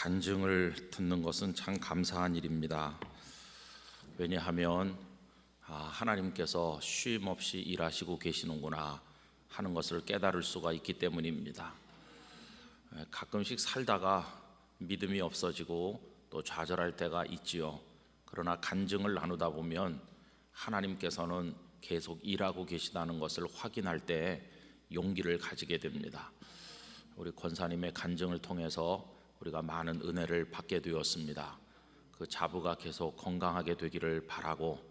간증을 듣는 것은 참 감사한 일입니다. 왜냐하면 하나님께서 쉼 없이 일하시고 계시는구나 하는 것을 깨달을 수가 있기 때문입니다. 가끔씩 살다가 믿음이 없어지고 또 좌절할 때가 있지요. 그러나 간증을 나누다 보면 하나님께서는 계속 일하고 계시다는 것을 확인할 때 용기를 가지게 됩니다. 우리 권사님의 간증을 통해서 우리가 많은 은혜를 받게 되었습니다. 그 자부가 계속 건강하게 되기를 바라고,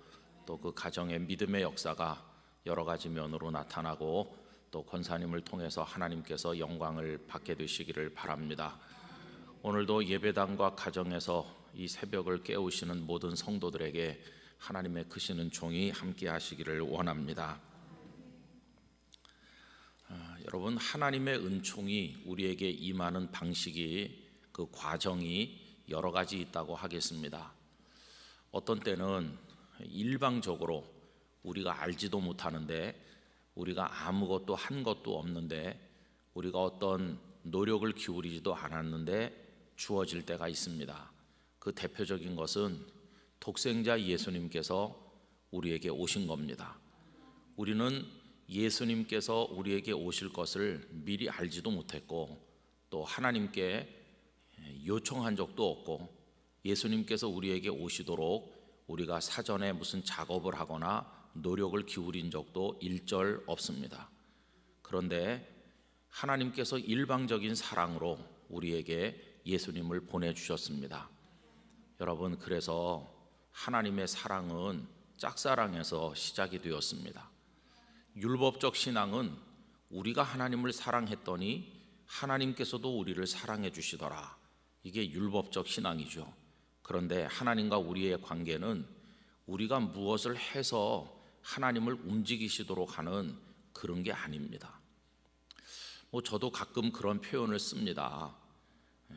또 그 가정의 믿음의 역사가 여러 가지 면으로 나타나고, 또 권사님을 통해서 하나님께서 영광을 받게 되시기를 바랍니다. 오늘도 예배당과 가정에서 이 새벽을 깨우시는 모든 성도들에게 하나님의 크시는 종이 함께 하시기를 원합니다. 여러분, 하나님의 은총이 우리에게 임하는 방식이, 그 과정이 여러 가지 있다고 하겠습니다. 어떤 때는 일방적으로 우리가 알지도 못하는데, 우리가 아무것도 한 것도 없는데, 우리가 어떤 노력을 기울이지도 않았는데 주어질 때가 있습니다. 그 대표적인 것은 독생자 예수님께서 우리에게 오신 겁니다. 우리는 예수님께서 우리에게 오실 것을 미리 알지도 못했고, 또 하나님께 요청한 적도 없고, 예수님께서 우리에게 오시도록 우리가 사전에 무슨 작업을 하거나 노력을 기울인 적도 일절 없습니다. 그런데 하나님께서 일방적인 사랑으로 우리에게 예수님을 보내주셨습니다. 여러분, 그래서 하나님의 사랑은 짝사랑에서 시작이 되었습니다. 율법적 신앙은 우리가 하나님을 사랑했더니 하나님께서도 우리를 사랑해 주시더라, 이게 율법적 신앙이죠. 그런데 하나님과 우리의 관계는 우리가 무엇을 해서 하나님을 움직이시도록 하는 그런 게 아닙니다. 저도 가끔 그런 표현을 씁니다.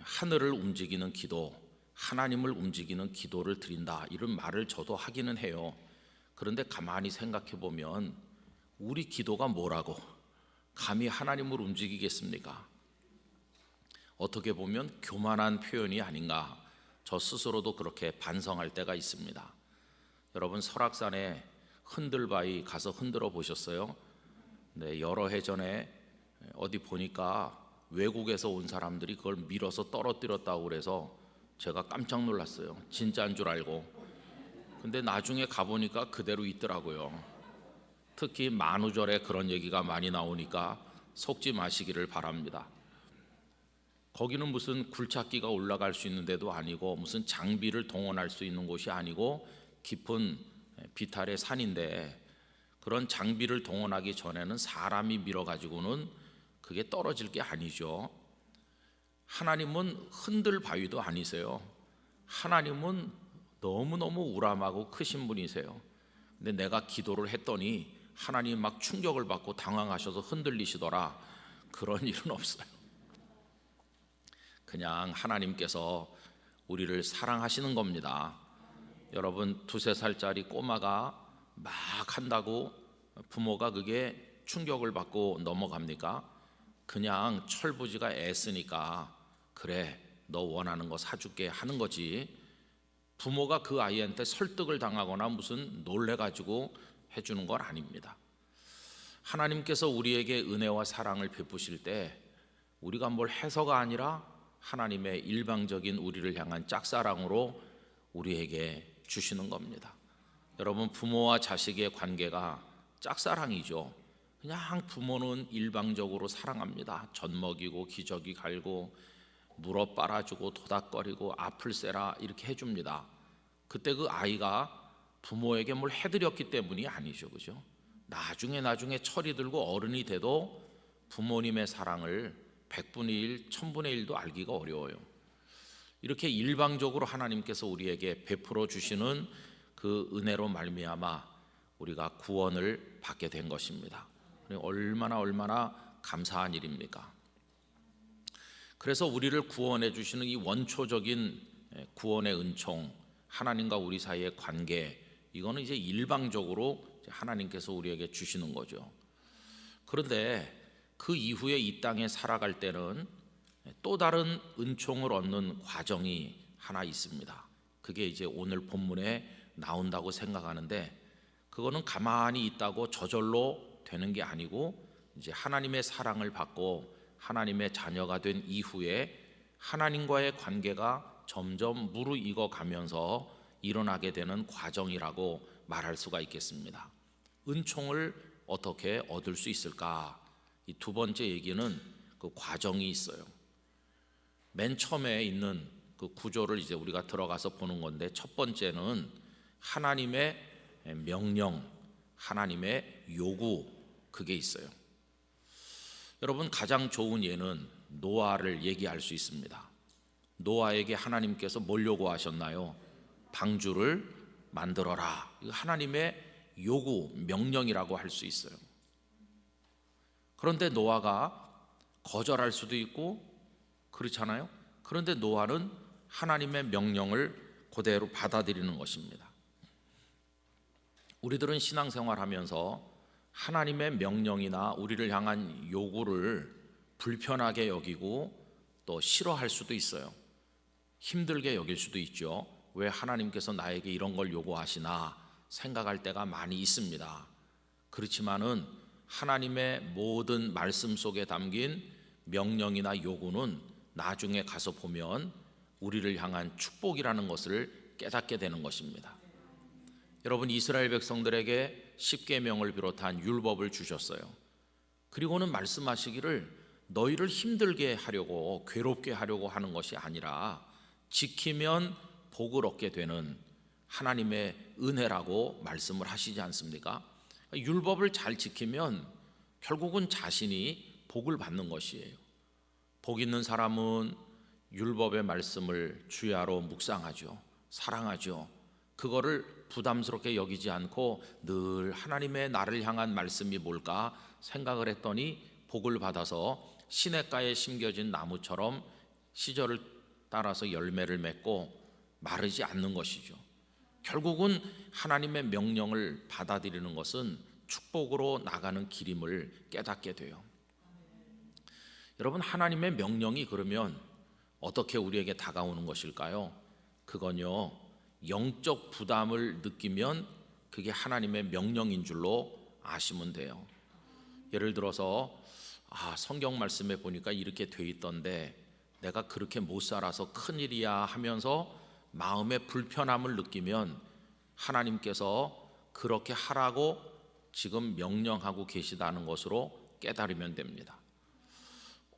하늘을 움직이는 기도, 하나님을 움직이는 기도를 드린다, 이런 말을 저도 하기는 해요. 그런데 가만히 생각해 보면 우리 기도가 뭐라고 감히 하나님을 움직이겠습니까? 어떻게 보면 교만한 표현이 아닌가, 저 스스로도 그렇게 반성할 때가 있습니다. 여러분, 설악산에 흔들바위 가서 흔들어 보셨어요? 네, 여러 해 전에 어디 보니까 외국에서 온 사람들이 그걸 밀어서 떨어뜨렸다고 그래서 제가 깜짝 놀랐어요. 진짜인 줄 알고. 근데 나중에 가보니까 그대로 있더라고요. 특히 만우절에 그런 얘기가 많이 나오니까 속지 마시기를 바랍니다. 거기는 무슨 굴착기가 올라갈 수 있는 데도 아니고, 무슨 장비를 동원할 수 있는 곳이 아니고, 깊은 비탈의 산인데, 그런 장비를 동원하기 전에는 사람이 밀어가지고는 그게 떨어질 게 아니죠. 하나님은 흔들 바위도 아니세요. 하나님은 너무너무 우람하고 크신 분이세요. 근데 내가 기도를 했더니 하나님 막 충격을 받고 당황하셔서 흔들리시더라, 그런 일은 없어요. 그냥 하나님께서 우리를 사랑하시는 겁니다. 여러분, 2-3살짜리 꼬마가 막 한다고 부모가 그게 충격을 받고 넘어갑니까? 그냥 철부지가 애쓰니까 그래, 너 원하는 거 사줄게 하는 거지, 부모가 그 아이한테 설득을 당하거나 무슨 놀래가지고 해주는 건 아닙니다. 하나님께서 우리에게 은혜와 사랑을 베푸실 때 우리가 뭘 해서가 아니라 하나님의 일방적인 우리를 향한 짝사랑으로 우리에게 주시는 겁니다. 여러분, 부모와 자식의 관계가 짝사랑이죠. 그냥 부모는 일방적으로 사랑합니다. 젖먹이고 기저귀 갈고 물어 빨아주고 도닥거리고 아플 세라 이렇게 해줍니다. 그때 그 아이가 부모에게 뭘 해드렸기 때문이 아니죠, 그죠? 나중에 철이 들고 어른이 돼도 부모님의 사랑을 100분의 1, 1000분의 1도 알기가 어려워요. 이렇게 일방적으로 하나님께서 우리에게 베풀어 주시는 그 은혜로 말미암아 우리가 구원을 받게 된 것입니다. 얼마나 감사한 일입니까? 그래서 우리를 구원해 주시는 이 원초적인 구원의 은총, 하나님과 우리 사이의 관계, 이거는 이제 일방적으로 하나님께서 우리에게 주시는 거죠. 그런데 그 이후에 이 땅에 살아갈 때는 또 다른 은총을 얻는 과정이 하나 있습니다. 그게 이제 오늘 본문에 나온다고 생각하는데, 그거는 가만히 있다고 저절로 되는 게 아니고 이제 하나님의 사랑을 받고 하나님의 자녀가 된 이후에 하나님과의 관계가 점점 무르익어 가면서 일어나게 되는 과정이라고 말할 수가 있겠습니다. 은총을 어떻게 얻을 수 있을까? 이 두 번째 얘기는 그 과정이 있어요. 맨 처음에 있는 그 구조를 이제 우리가 들어가서 보는 건데, 첫 번째는 하나님의 명령, 하나님의 요구, 그게 있어요. 여러분, 가장 좋은 예는 노아를 얘기할 수 있습니다. 노아에게 하나님께서 뭘 요구하셨나요? 방주를 만들어라. 이거 하나님의 요구, 명령이라고 할 수 있어요. 그런데 노아가 거절할 수도 있고 그렇잖아요. 그런데 노아는 하나님의 명령을 그대로 받아들이는 것입니다. 우리들은 신앙생활하면서 하나님의 명령이나 우리를 향한 요구를 불편하게 여기고 또 싫어할 수도 있어요. 힘들게 여길 수도 있죠. 왜 하나님께서 나에게 이런 걸 요구하시나 생각할 때가 많이 있습니다. 그렇지만은 하나님의 모든 말씀 속에 담긴 명령이나 요구는 나중에 가서 보면 우리를 향한 축복이라는 것을 깨닫게 되는 것입니다. 여러분, 이스라엘 백성들에게 십계명을 비롯한 율법을 주셨어요. 그리고는 말씀하시기를 너희를 힘들게 하려고, 괴롭게 하려고 하는 것이 아니라 지키면 복을 얻게 되는 하나님의 은혜라고 말씀을 하시지 않습니까? 율법을 잘 지키면 결국은 자신이 복을 받는 것이에요. 복 있는 사람은 율법의 말씀을 주야로 묵상하죠. 사랑하죠. 그거를 부담스럽게 여기지 않고 늘 하나님의 나를 향한 말씀이 뭘까 생각을 했더니 복을 받아서 시냇가에 심겨진 나무처럼 시절을 따라서 열매를 맺고 마르지 않는 것이죠. 결국은 하나님의 명령을 받아들이는 것은 축복으로 나가는 길임을 깨닫게 돼요. 여러분, 하나님의 명령이 그러면 어떻게 우리에게 다가오는 것일까요? 그건요, 영적 부담을 느끼면 그게 하나님의 명령인 줄로 아시면 돼요. 예를 들어서 성경 말씀에 보니까 이렇게 돼 있던데 내가 그렇게 못 살아서 큰일이야 하면서 마음의 불편함을 느끼면 하나님께서 그렇게 하라고 지금 명령하고 계시다는 것으로 깨달으면 됩니다.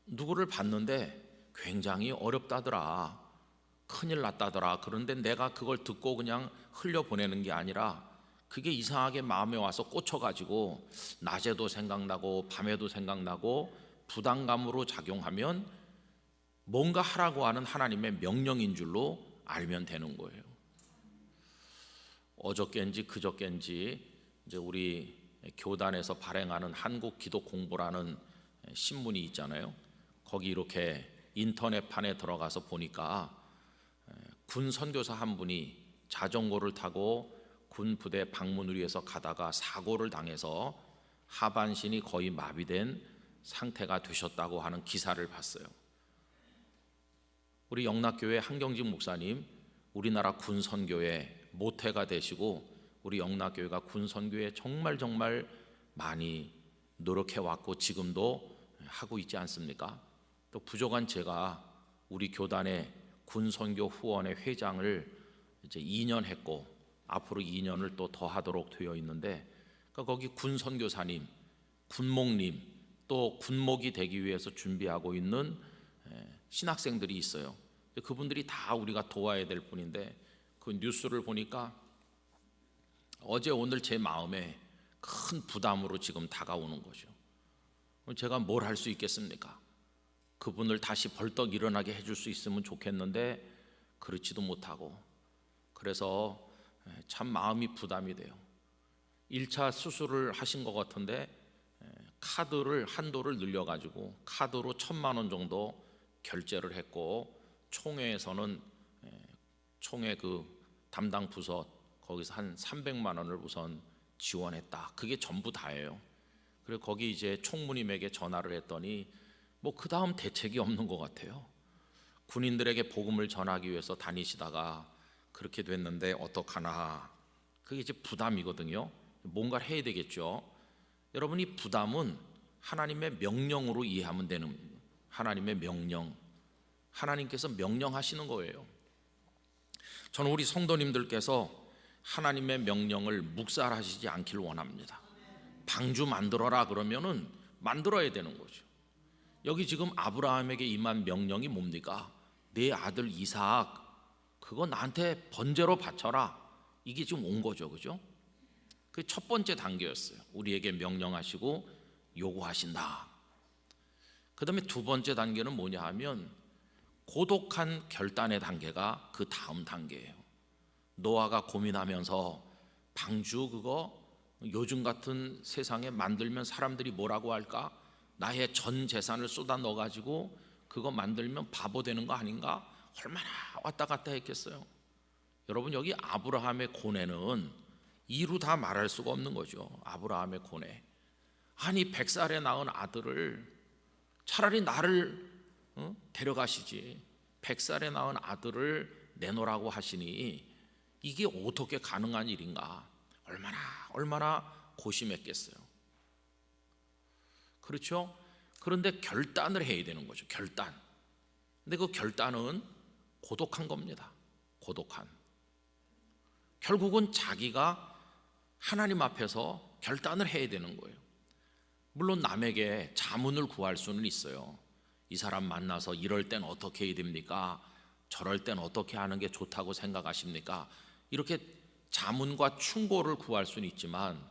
누구를 봤는데 굉장히 어렵다더라, 큰일 났다더라. 그런데 내가 그걸 듣고 그냥 흘려보내는 게 아니라 그게 이상하게 마음에 와서 꽂혀가지고 낮에도 생각나고 밤에도 생각나고 부담감으로 작용하면 뭔가 하라고 하는 하나님의 명령인 줄로 알면 되는 거예요. 어저께인지 그저께인지 이제 우리 교단에서 발행하는 한국 기도 공부라는 신문이 있잖아요. 거기 이렇게 인터넷판에 들어가서 보니까 군 선교사 한 분이 자전거를 타고 군 부대 방문을 위해서 가다가 사고를 당해서 하반신이 거의 마비된 상태가 되셨다고 하는 기사를 봤어요. 우리 영락교회 한경직 목사님, 우리나라 군 선교의 모태가 되시고 우리 영락교회가 군 선교에 정말 많이 노력해 왔고 지금도 하고 있지 않습니까? 또 부족한 제가 우리 교단의 군 선교 후원회 회장을 이제 2년 했고 앞으로 2년을 또 더 하도록 되어 있는데, 그러니까 거기 군 선교사님, 군목님, 또 군목이 되기 위해서 준비하고 있는 신학생들이 있어요. 그분들이 다 우리가 도와야 될 분인데 그 뉴스를 보니까 어제 오늘 제 마음에 큰 부담으로 지금 다가오는 거죠. 제가 뭘 할 수 있겠습니까? 그분을 다시 벌떡 일어나게 해줄 수 있으면 좋겠는데 그렇지도 못하고, 그래서 참 마음이 부담이 돼요. 1차 수술을 하신 것 같은데 카드를 한도를 늘려가지고 카드로 1,000만 원 정도 결제를 했고, 총회에서는 총회 그 담당 부서 거기서 한 300만 원을 우선 지원했다. 그게 전부 다예요. 그리고 거기 이제 총무님에게 전화를 했더니 뭐 그 다음 대책이 없는 것 같아요. 군인들에게 복음을 전하기 위해서 다니시다가 그렇게 됐는데 어떡하나, 그게 이제 부담이거든요. 뭔가를 해야 되겠죠. 여러분, 이 부담은 하나님의 명령으로 이해하면 되는, 하나님의 명령, 하나님께서 명령하시는 거예요. 저는 우리 성도님들께서 하나님의 명령을 묵살하시지 않기를 원합니다. 방주 만들어라 그러면은 만들어야 되는 거죠. 여기 지금 아브라함에게 임한 명령이 뭡니까? 내 아들 이삭 그거 나한테 번제로 바쳐라. 이게 지금 온 거죠, 그죠? 그 첫 번째 단계였어요. 우리에게 명령하시고 요구하신다. 그 다음에 두 번째 단계는 뭐냐 하면 고독한 결단의 단계가 그 다음 단계예요. 노아가 고민하면서 방주 그거 요즘 같은 세상에 만들면 사람들이 뭐라고 할까? 나의 전 재산을 쏟아 넣어가지고 그거 만들면 바보 되는 거 아닌가? 얼마나 왔다 갔다 했겠어요. 여러분, 여기 아브라함의 고뇌는 이루 다 말할 수가 없는 거죠. 아브라함의 고뇌. 아니 100살에 낳은 아들을 차라리 나를 데려가시지 100살에 낳은 아들을 내놓으라고 하시니 이게 어떻게 가능한 일인가? 얼마나 고심했겠어요. 그렇죠? 그런데 결단을 해야 되는 거죠. 결단. 근데 그 결단은 고독한 겁니다. 고독한. 결국은 자기가 하나님 앞에서 결단을 해야 되는 거예요. 물론 남에게 자문을 구할 수는 있어요. 이 사람 만나서 이럴 땐 어떻게 해야 됩니까? 저럴 땐 어떻게 하는 게 좋다고 생각하십니까? 이렇게 자문과 충고를 구할 수는 있지만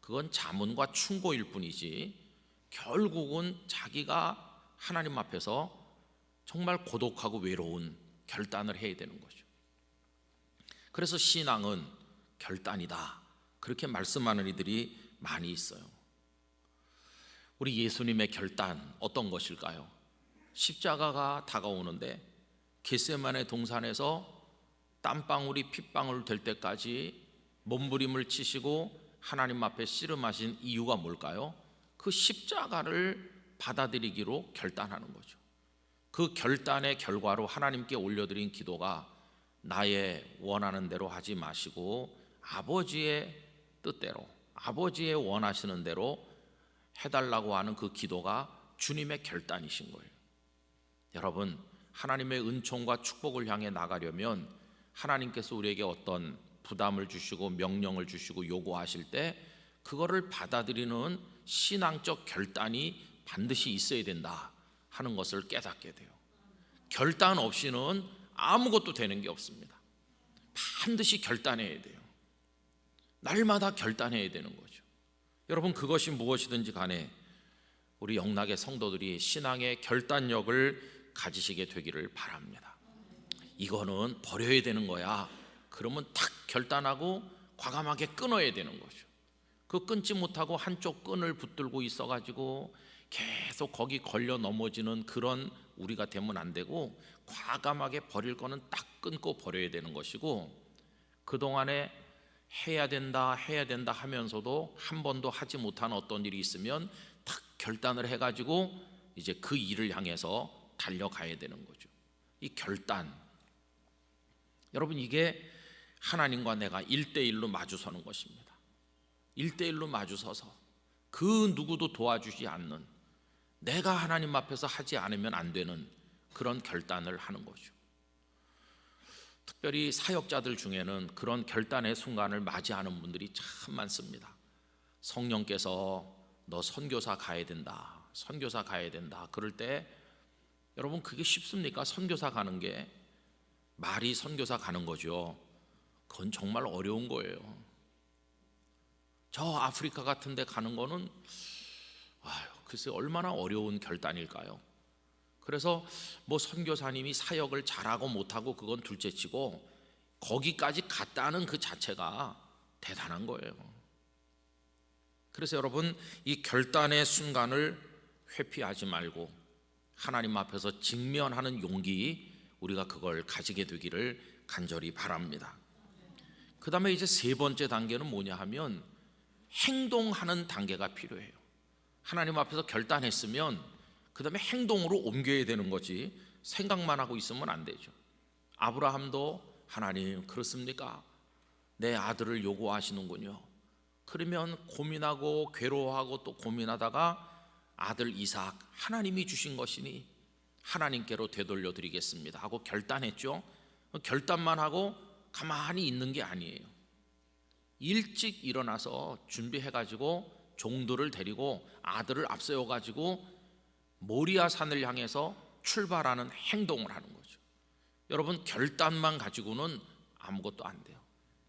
그건 자문과 충고일 뿐이지 결국은 자기가 하나님 앞에서 정말 고독하고 외로운 결단을 해야 되는 거죠. 그래서 신앙은 결단이다, 그렇게 말씀하는 이들이 많이 있어요. 우리 예수님의 결단 어떤 것일까요? 십자가가 다가오는데 겟세마네 동산에서 땀방울이 핏방울 될 때까지 몸부림을 치시고 하나님 앞에 씨름하신 이유가 뭘까요? 그 십자가를 받아들이기로 결단하는 거죠. 그 결단의 결과로 하나님께 올려드린 기도가 나의 원하는 대로 하지 마시고 아버지의 뜻대로, 아버지의 원하시는 대로 해달라고 하는 그 기도가 주님의 결단이신 거예요. 여러분, 하나님의 은총과 축복을 향해 나가려면 하나님께서 우리에게 어떤 부담을 주시고 명령을 주시고 요구하실 때 그거를 받아들이는 신앙적 결단이 반드시 있어야 된다 하는 것을 깨닫게 돼요. 결단 없이는 아무것도 되는 게 없습니다. 반드시 결단해야 돼요. 날마다 결단해야 되는 거죠. 여러분, 그것이 무엇이든지 간에 우리 영락의 성도들이 신앙의 결단력을 가지시게 되기를 바랍니다. 이거는 버려야 되는 거야. 그러면 탁 결단하고 과감하게 끊어야 되는 거죠. 그 끊지 못하고 한쪽 끈을 붙들고 있어가지고 계속 거기 걸려 넘어지는 그런 우리가 되면 안 되고 과감하게 버릴 거는 딱 끊고 버려야 되는 것이고, 그동안에 해야 된다 하면서도 한 번도 하지 못한 어떤 일이 있으면 딱 결단을 해가지고 이제 그 일을 향해서 달려가야 되는 거죠. 이 결단, 여러분, 이게 하나님과 내가 1대1로 마주서는 것입니다. 1대1로 마주서서 그 누구도 도와주지 않는, 내가 하나님 앞에서 하지 않으면 안 되는 그런 결단을 하는 거죠. 특별히 사역자들 중에는 그런 결단의 순간을 맞이하는 분들이 참 많습니다. 성령께서 너 선교사 가야 된다, 선교사 가야 된다. 그럴 때 여러분, 그게 쉽습니까? 선교사 가는 게 말이 선교사 가는 거죠. 그건 정말 어려운 거예요. 저 아프리카 같은 데 가는 거는 글쎄 얼마나 어려운 결단일까요? 그래서 뭐 선교사님이 사역을 잘하고 못하고 그건 둘째치고 거기까지 갔다는 그 자체가 대단한 거예요. 그래서 여러분, 이 결단의 순간을 회피하지 말고 하나님 앞에서 직면하는 용기, 우리가 그걸 가지게 되기를 간절히 바랍니다. 그 다음에 이제 세 번째 단계는 뭐냐 하면 행동하는 단계가 필요해요. 하나님 앞에서 결단했으면 그 다음에 행동으로 옮겨야 되는 거지 생각만 하고 있으면 안 되죠. 아브라함도 하나님 그렇습니까? 내 아들을 요구하시는군요. 그러면 고민하고 괴로워하고 또 고민하다가 아들 이삭 하나님이 주신 것이니 하나님께로 되돌려 드리겠습니다 하고 결단했죠. 결단만 하고 가만히 있는 게 아니에요. 일찍 일어나서 준비해가지고 종들을 데리고 아들을 앞세워가지고 모리아 산을 향해서 출발하는 행동을 하는 거죠. 여러분, 결단만 가지고는 아무것도 안 돼요.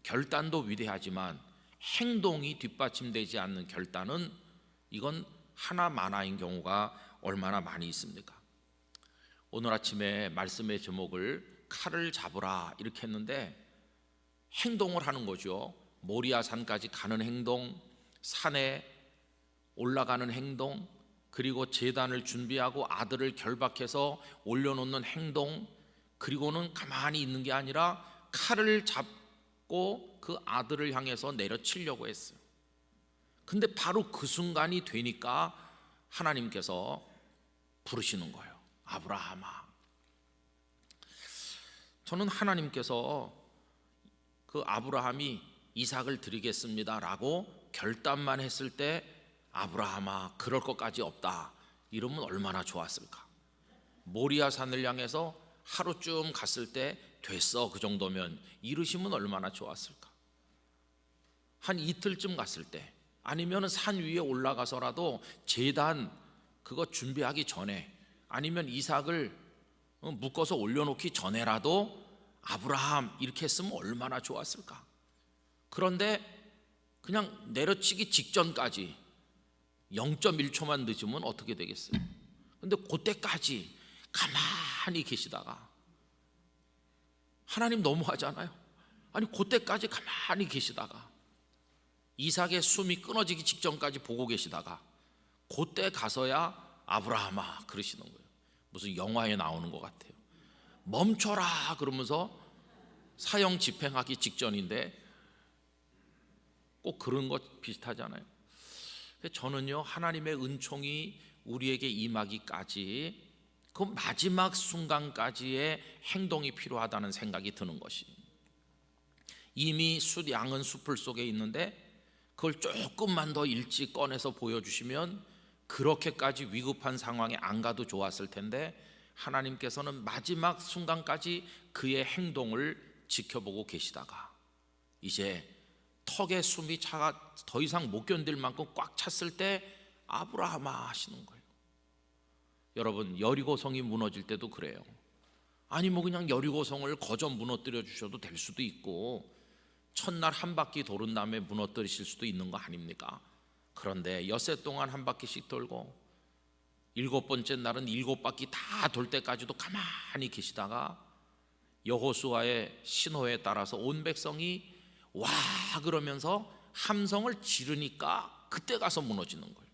결단도 위대하지만 행동이 뒷받침되지 않는 결단은 이건 하나 마나인 경우가 얼마나 많이 있습니까? 오늘 아침에 말씀의 제목을 칼을 잡으라 이렇게 했는데 행동을 하는 거죠. 모리아 산까지 가는 행동, 산에 올라가는 행동, 그리고 제단을 준비하고 아들을 결박해서 올려놓는 행동, 그리고는 가만히 있는 게 아니라 칼을 잡고 그 아들을 향해서 내려치려고 했어요. 근데 바로 그 순간이 되니까 하나님께서 부르시는 거예요. 아브라함아. 저는 하나님께서 그 아브라함이 이삭을 드리겠습니다 라고 결단만 했을 때 아브라함아 그럴 것까지 없다 이러면 얼마나 좋았을까. 모리아 산을 향해서 하루쯤 갔을 때 됐어 그 정도면 이러시면 얼마나 좋았을까. 한 이틀쯤 갔을 때 아니면 산 위에 올라가서라도 제단 그거 준비하기 전에 아니면 이삭을 묶어서 올려놓기 전에라도 아브라함 이렇게 했으면 얼마나 좋았을까. 그런데 그냥 내려치기 직전까지 0.1초만 늦으면 어떻게 되겠어요? 근데 그때까지 가만히 계시다가 하나님 너무하잖아요. 아니 그때까지 가만히 계시다가 이삭의 숨이 끊어지기 직전까지 보고 계시다가 그때 가서야 아브라함아 그러시는 거예요. 무슨 영화에 나오는 것 같아요. 멈춰라 그러면서 사형 집행하기 직전인데 꼭 그런 것 비슷하잖아요. 저는요 하나님의 은총이 우리에게 임하기까지 그 마지막 순간까지의 행동이 필요하다는 생각이 드는 것이, 이미 양은 숲을 속에 있는데 그걸 조금만 더 일찍 꺼내서 보여주시면 그렇게까지 위급한 상황에 안 가도 좋았을 텐데 하나님께서는 마지막 순간까지 그의 행동을 지켜보고 계시다가 이제 턱에 숨이 차가 더 이상 못 견딜 만큼 꽉 찼을 때 아브라함아 하시는 거예요. 여러분, 여리고성이 무너질 때도 그래요. 아니 뭐 그냥 여리고성을 거저 무너뜨려 주셔도 될 수도 있고 첫날 한 바퀴 도른 다음에 무너뜨리실 수도 있는 거 아닙니까? 그런데 엿새 동안 한 바퀴씩 돌고 7번째 날은 7바퀴 다 돌 때까지도 가만히 계시다가 여호수아의 신호에 따라서 온 백성이 와 그러면서 함성을 지르니까 그때 가서 무너지는 거예요.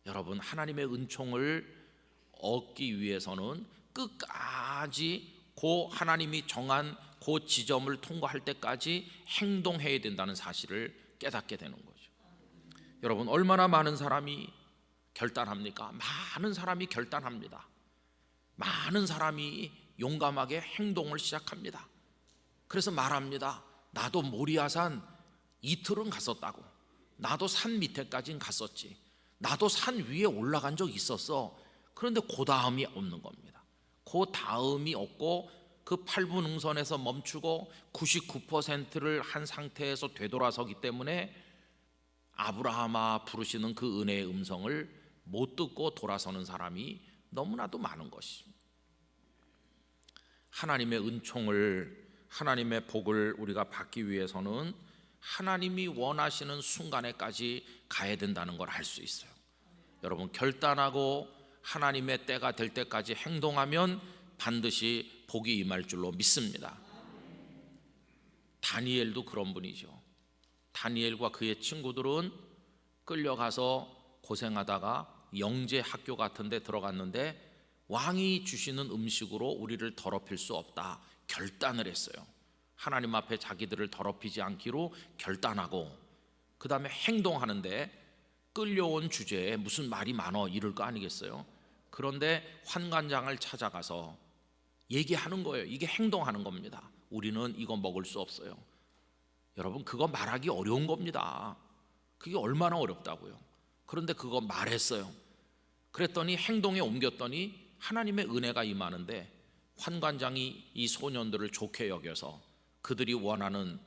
여러분, 하나님의 은총을 얻기 위해서는 끝까지 그 하나님이 정한 그 지점을 통과할 때까지 행동해야 된다는 사실을 깨닫게 되는 거죠. 여러분, 얼마나 많은 사람이 결단합니까? 많은 사람이 결단합니다. 많은 사람이 용감하게 행동을 시작합니다. 그래서 말합니다. 나도 모리아산 이틀은 갔었다고. 나도 산 밑에까지는 갔었지. 나도 산 위에 올라간 적 있었어. 그런데 그 다음이 없는 겁니다. 그 다음이 없고 그 8분 응선에서 멈추고 99%를 한 상태에서 되돌아서기 때문에 아브라함아 부르시는 그 은혜의 음성을 못 듣고 돌아서는 사람이 너무나도 많은 것입니다. 하나님의 은총을, 하나님의 복을 우리가 받기 위해서는 하나님이 원하시는 순간에까지 가야 된다는 걸 알 수 있어요. 여러분, 결단하고 하나님의 때가 될 때까지 행동하면 반드시 복이 임할 줄로 믿습니다. 다니엘도 그런 분이죠. 다니엘과 그의 친구들은 끌려가서 고생하다가 영재 학교 같은 데 들어갔는데 왕이 주시는 음식으로 우리를 더럽힐 수 없다 결단을 했어요. 하나님 앞에 자기들을 더럽히지 않기로 결단하고 그 다음에 행동하는데 끌려온 주제에 무슨 말이 많어 이럴 거 아니겠어요? 그런데 환관장을 찾아가서 얘기하는 거예요. 이게 행동하는 겁니다. 우리는 이거 먹을 수 없어요. 여러분, 그거 말하기 어려운 겁니다. 그게 얼마나 어렵다고요. 그런데 그거 말했어요. 그랬더니 행동에 옮겼더니 하나님의 은혜가 임하는데, 환관장이 이 소년들을 좋게 여겨서 그들이 원하는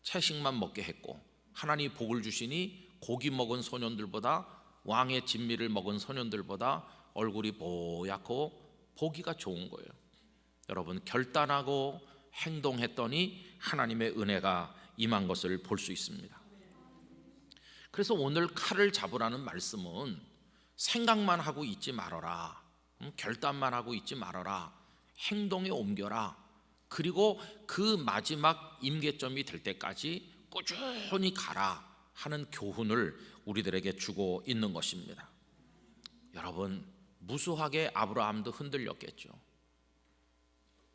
채식만 먹게 했고, 하나님이 복을 주시니 고기 먹은 소년들보다, 왕의 진미를 먹은 소년들보다 얼굴이 뽀얗고 보기가 좋은 거예요. 여러분, 결단하고 행동했더니 하나님의 은혜가 임한 것을 볼 수 있습니다. 그래서 오늘 칼을 잡으라는 말씀은 생각만 하고 있지 말아라, 결단만 하고 있지 말아라, 행동에 옮겨라. 그리고 그 마지막 임계점이 될 때까지 꾸준히 가라 하는 교훈을 우리들에게 주고 있는 것입니다. 여러분, 무수하게 아브라함도 흔들렸겠죠.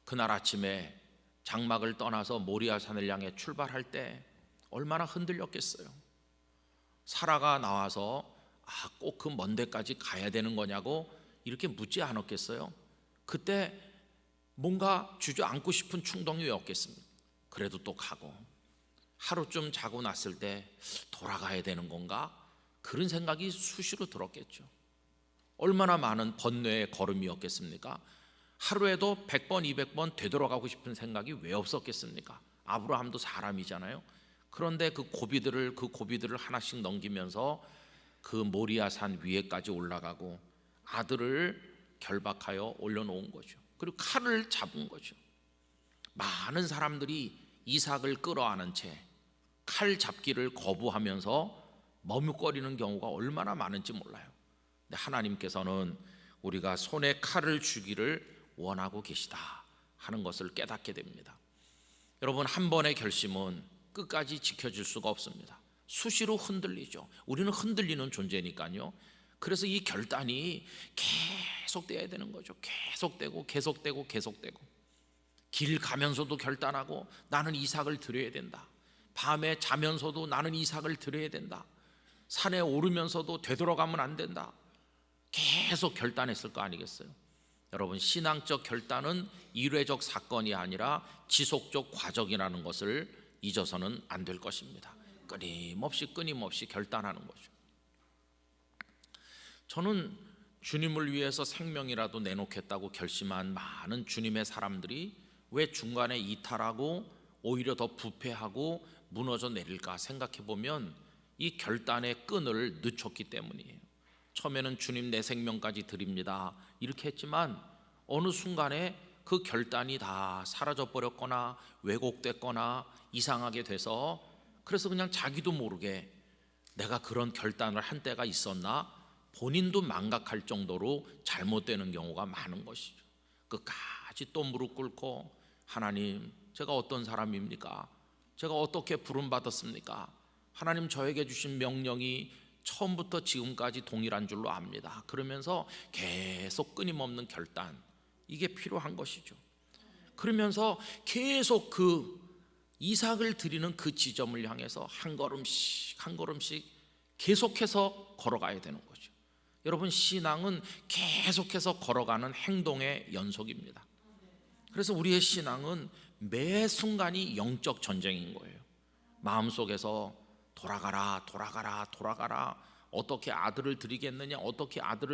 그날 아침에 장막을 떠나서 모리아산을 향해 출발할 때 얼마나 흔들렸겠어요. 사라가 나와서 꼭 그 먼 데까지 가야 되는 거냐고 이렇게 묻지 않았겠어요? 그때 뭔가 주저앉고 싶은 충동이 왜 없겠습니까? 그래도 또 가고, 하루쯤 자고 났을 때 돌아가야 되는 건가? 그런 생각이 수시로 들었겠죠. 얼마나 많은 번뇌의 걸음이었겠습니까? 하루에도 100번, 200번 되돌아가고 싶은 생각이 왜 없었겠습니까? 아브라함도 사람이잖아요. 그런데 그 고비들을 하나씩 넘기면서 그 모리아산 위에까지 올라가고 아들을 결박하여 올려놓은 거죠. 그리고 칼을 잡은 거죠. 많은 사람들이 이삭을 끌어안은 채 칼 잡기를 거부하면서 머뭇거리는 경우가 얼마나 많은지 몰라요. 근데 하나님께서는 우리가 손에 칼을 쥐기를 원하고 계시다 하는 것을 깨닫게 됩니다. 여러분, 한 번의 결심은 끝까지 지켜질 수가 없습니다. 수시로 흔들리죠. 우리는 흔들리는 존재니까요. 그래서 이 결단이 계속돼야 되는 거죠. 계속되고 길 가면서도 결단하고 나는 이삭을 드려야 된다. 밤에 자면서도 나는 이삭을 드려야 된다. 산에 오르면서도 되돌아가면 안 된다. 계속 결단했을 거 아니겠어요? 여러분, 신앙적 결단은 일회적 사건이 아니라 지속적 과정이라는 것을 잊어서는 안 될 것입니다. 끊임없이 결단하는 거죠. 저는 주님을 위해서 생명이라도 내놓겠다고 결심한 많은 주님의 사람들이 왜 중간에 이탈하고 오히려 더 부패하고 무너져 내릴까 생각해 보면 이 결단의 끈을 늦췄기 때문이에요. 처음에는 주님 내 생명까지 드립니다 이렇게 했지만 어느 순간에 그 결단이 다 사라져 버렸거나 왜곡됐거나 이상하게 돼서, 그래서 그냥 자기도 모르게 내가 그런 결단을 한 때가 있었나 본인도 망각할 정도로 잘못되는 경우가 많은 것이죠. 끝까지 또 무릎 꿇고 하나님, 제가 어떤 사람입니까? 제가 어떻게 부름받았습니까? 하나님, 저에게 주신 명령이 처음부터 지금까지 동일한 줄로 압니다. 그러면서 계속 끊임없는 결단, 이게 필요한 것이죠. 그러면서 계속 그 이삭을 드리는 그 지점을 향해서 한 걸음씩 계속해서 걸어가야 되는 거죠. 여러분, 신앙은 계속해서 걸어가는 행동의 연속입니다. 그래서 우리의 신앙은 매 순간이 영적 전쟁인 거예요. 마음속에서 돌아가라 어떻게 아들을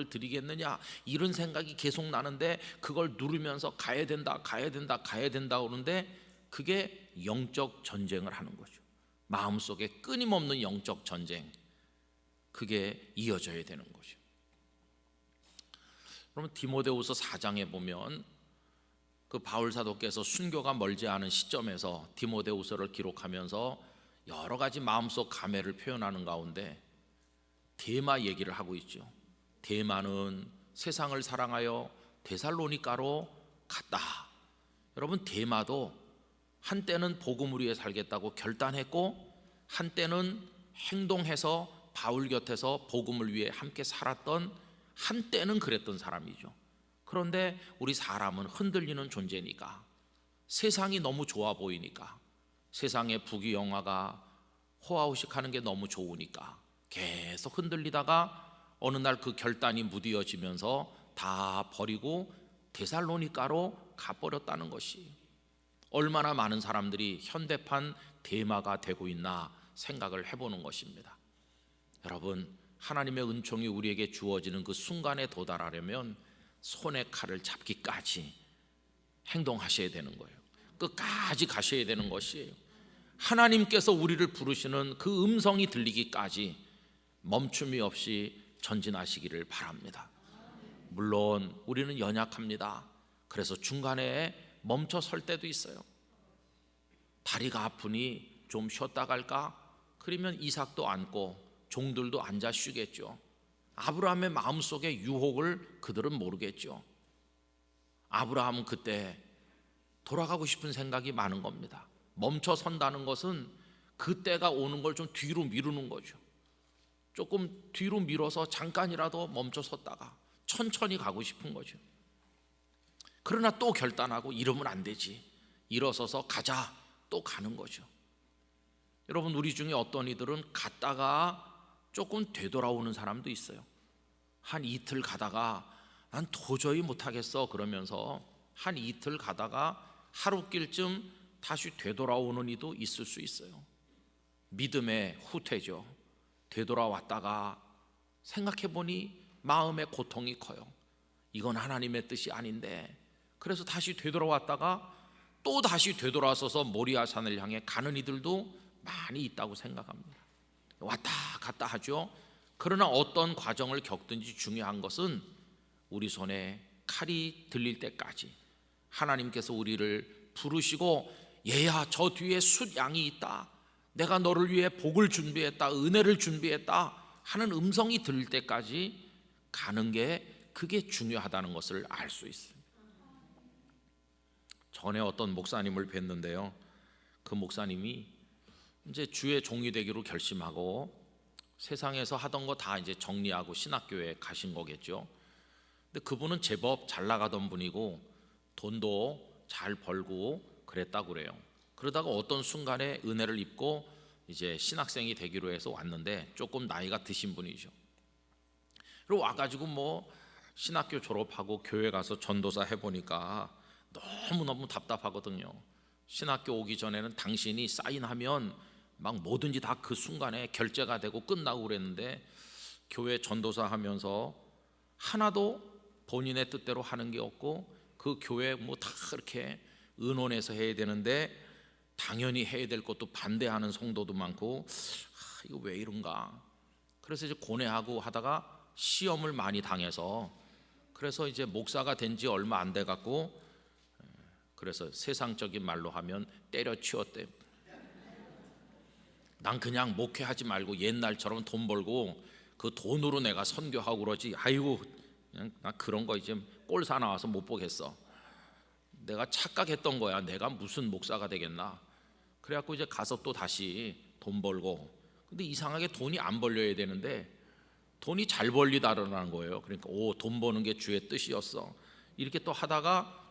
드리겠느냐 이런 생각이 계속 나는데 그걸 누르면서 가야 된다 그러는데 그게 영적 전쟁을 하는 거죠. 마음속에 끊임없는 영적 전쟁, 그게 이어져야 되는 거죠. 그러면 디모데후서 4장에 보면 그 바울 사도께서 순교가 멀지 않은 시점에서 디모데후서를 기록하면서 여러 가지 마음속 감회를 표현하는 가운데 데마 얘기를 하고 있죠. 데마는 세상을 사랑하여 데살로니가로 갔다. 여러분, 데마도 한때는 복음을 위해 살겠다고 결단했고 한때는 행동해서 바울 곁에서 복음을 위해 함께 살았던, 한때는 그랬던 사람이죠. 그런데 우리 사람은 흔들리는 존재니까, 세상이 너무 좋아 보이니까, 세상의 부귀영화가 호화호식하는 게 너무 좋으니까 계속 흔들리다가 어느 날 그 결단이 무디어지면서 다 버리고 데살로니가로 가버렸다는 것이 얼마나 많은 사람들이 현대판 대마가 되고 있나 생각을 해보는 것입니다. 여러분, 하나님의 은총이 우리에게 주어지는 그 순간에 도달하려면 손의 칼을 잡기까지 행동하셔야 되는 거예요. 끝까지 가셔야 되는 것이에요. 하나님께서 우리를 부르시는 그 음성이 들리기까지 멈춤이 없이 전진하시기를 바랍니다. 물론 우리는 연약합니다. 그래서 중간에 멈춰 설 때도 있어요. 다리가 아프니 좀 쉬었다 갈까? 그러면 이삭도 앉고 종들도 앉아 쉬겠죠. 아브라함의 마음속의 유혹을 그들은 모르겠죠. 아브라함은 그때 돌아가고 싶은 생각이 많은 겁니다. 멈춰 선다는 것은 그때가 오는 걸 좀 뒤로 미루는 거죠. 조금 뒤로 밀어서 잠깐이라도 멈춰 섰다가 천천히 가고 싶은 거죠. 그러나 또 결단하고 이러면 안 되지, 일어서서 가자, 또 가는 거죠. 여러분, 우리 중에 어떤 이들은 갔다가 조금 되돌아오는 사람도 있어요. 한 이틀 가다가 난 도저히 못하겠어 그러면서 한 이틀 가다가 하루길쯤 다시 되돌아오는 이도 있을 수 있어요. 믿음의 후퇴죠. 되돌아왔다가 생각해보니 마음의 고통이 커요. 이건 하나님의 뜻이 아닌데. 그래서 다시 되돌아왔다가 또 다시 되돌아서서 모리아산을 향해 가는 이들도 많이 있다고 생각합니다. 왔다 갔다 하죠. 그러나 어떤 과정을 겪든지 중요한 것은 우리 손에 칼이 들릴 때까지 하나님께서 우리를 부르시고, 얘야 저 뒤에 숫 양이 있다, 내가 너를 위해 복을 준비했다, 은혜를 준비했다 하는 음성이 들릴 때까지 가는 게, 그게 중요하다는 것을 알 수 있습니다. 전에 어떤 목사님을 뵀는데요, 그 목사님이 이제 주의 종이 되기로 결심하고 세상에서 하던 거 다 이제 정리하고 신학교에 가신 거겠죠. 근데 그분은 제법 잘 나가던 분이고 돈도 잘 벌고 그랬다고 그래요. 그러다가 어떤 순간에 은혜를 입고 이제 신학생이 되기로 해서 왔는데 조금 나이가 드신 분이죠. 그리고 와가지고 뭐 신학교 졸업하고 교회 가서 전도사 해보니까 너무너무 답답하거든요. 신학교 오기 전에는 당신이 사인하면 막 뭐든지 다 그 순간에 결제가 되고 끝나고 그랬는데, 교회 전도사 하면서 하나도 본인의 뜻대로 하는 게 없고, 그 교회 뭐 다 그렇게 의논해서 해야 되는데 당연히 해야 될 것도 반대하는 성도도 많고, 이거 왜 이런가. 그래서 이제 고뇌하고 하다가 시험을 많이 당해서, 그래서 이제 목사가 된 지 얼마 안 돼 갖고, 그래서 세상적인 말로 하면 때려치웠대요. 난 그냥 목회하지 말고 옛날처럼 돈 벌고 그 돈으로 내가 선교하고 그러지, 아이고 그냥 나 그런 거 이제 꼴사 나와서 못 보겠어. 내가 착각했던 거야. 내가 무슨 목사가 되겠나. 그래갖고 이제 가서 또 다시 돈 벌고, 근데 이상하게 돈이 안 벌려야 되는데 돈이 잘 벌리다라는 거예요. 그러니까 돈 버는 게 주의 뜻이었어. 이렇게 또 하다가,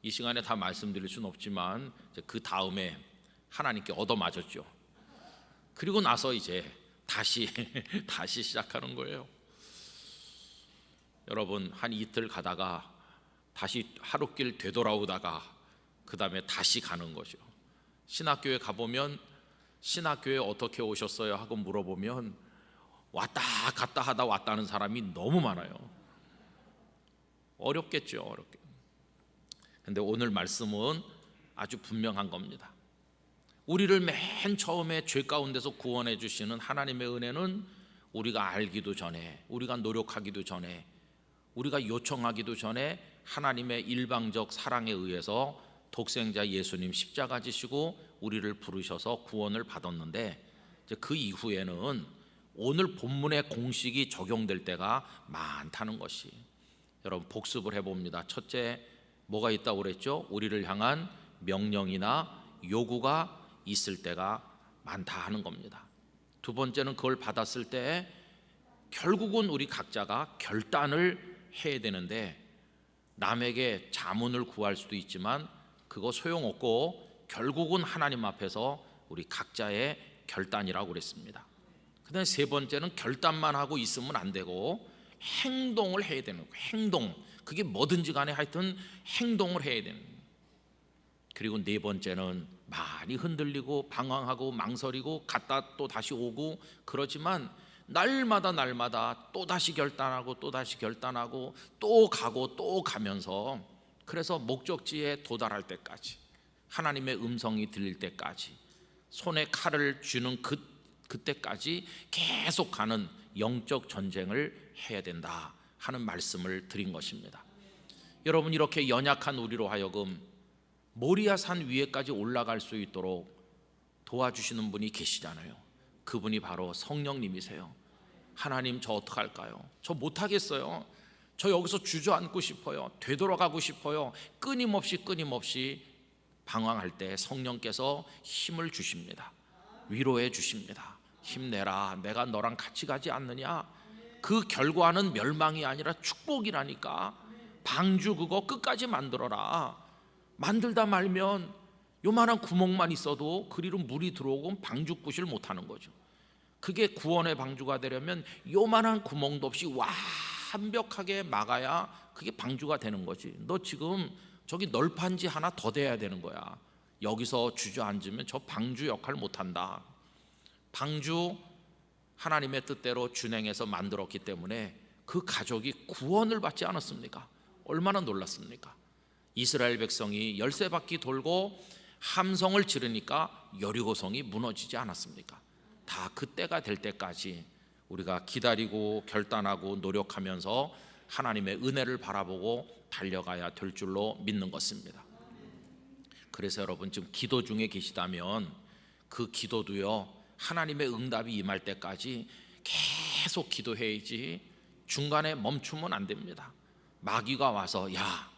이 시간에 다 말씀드릴 수는 없지만 그 다음에 하나님께 얻어맞았죠. 그리고 나서 이제 다시 시작하는 거예요. 여러분, 한 이틀 가다가 다시 하루길 되돌아오다가 그 다음에 다시 가는 거죠. 신학교에 가보면 신학교에 어떻게 오셨어요 하고 물어보면 왔다 갔다 하다 왔다는 사람이 너무 많아요. 어렵겠죠, 어렵게. 근데 오늘 말씀은 아주 분명한 겁니다. 우리를 맨 처음에 죄 가운데서 구원해 주시는 하나님의 은혜는 우리가 알기도 전에, 우리가 노력하기도 전에, 우리가 요청하기도 전에 하나님의 일방적 사랑에 의해서 독생자 예수님 십자가 지시고 우리를 부르셔서 구원을 받았는데, 이제 그 이후에는 오늘 본문의 공식이 적용될 때가 많다는 것이, 여러분 복습을 해봅니다. 첫째, 뭐가 있다고 그랬죠? 우리를 향한 명령이나 요구가 있을 때가 많다 하는 겁니다. 두 번째는 그걸 받았을 때 결국은 우리 각자가 결단을 해야 되는데, 남에게 자문을 구할 수도 있지만 그거 소용없고 결국은 하나님 앞에서 우리 각자의 결단이라고 그랬습니다. 그 다음에 세 번째는 결단만 하고 있으면 안 되고 행동을 해야 되는 거예요. 행동. 그게 뭐든지 간에 하여튼 행동을 해야 되는 거예요. 그리고 네 번째는 많이 흔들리고 방황하고 망설이고 갔다 또 다시 오고 그러지만 날마다 또 다시 결단하고 또 다시 결단하고 또 가고 또 가면서, 그래서 목적지에 도달할 때까지, 하나님의 음성이 들릴 때까지, 손에 칼을 쥐는 그때까지 계속 가는 영적 전쟁을 해야 된다 하는 말씀을 드린 것입니다. 여러분, 이렇게 연약한 우리로 하여금 모리아 산 위에까지 올라갈 수 있도록 도와주시는 분이 계시잖아요. 그분이 바로 성령님이세요. 하나님, 저 어떡할까요? 저 못하겠어요. 저 여기서 주저앉고 싶어요. 되돌아가고 싶어요. 끊임없이 방황할 때 성령께서 힘을 주십니다. 위로해 주십니다. 힘내라, 내가 너랑 같이 가지 않느냐. 그 결과는 멸망이 아니라 축복이라니까. 방주 그거 끝까지 만들어라. 만들다 말면 요만한 구멍만 있어도 그리로 물이 들어오고 방주 굿을 못하는 거죠. 그게 구원의 방주가 되려면 요만한 구멍도 없이 완벽하게 막아야 그게 방주가 되는 거지. 너 지금 저기 널판지 하나 더 대야 되는 거야. 여기서 주저앉으면 저 방주 역할 못한다. 방주 하나님의 뜻대로 준행해서 만들었기 때문에 그 가족이 구원을 받지 않았습니까? 얼마나 놀랐습니까? 이스라엘 백성이 열세 바퀴 돌고 함성을 지르니까 여리고성이 무너지지 않았습니까? 다 그때가 될 때까지 우리가 기다리고 결단하고 노력하면서 하나님의 은혜를 바라보고 달려가야 될 줄로 믿는 것입니다. 그래서 여러분, 지금 기도 중에 계시다면 그 기도도요, 하나님의 응답이 임할 때까지 계속 기도해야지 중간에 멈추면 안 됩니다. 마귀가 와서 야,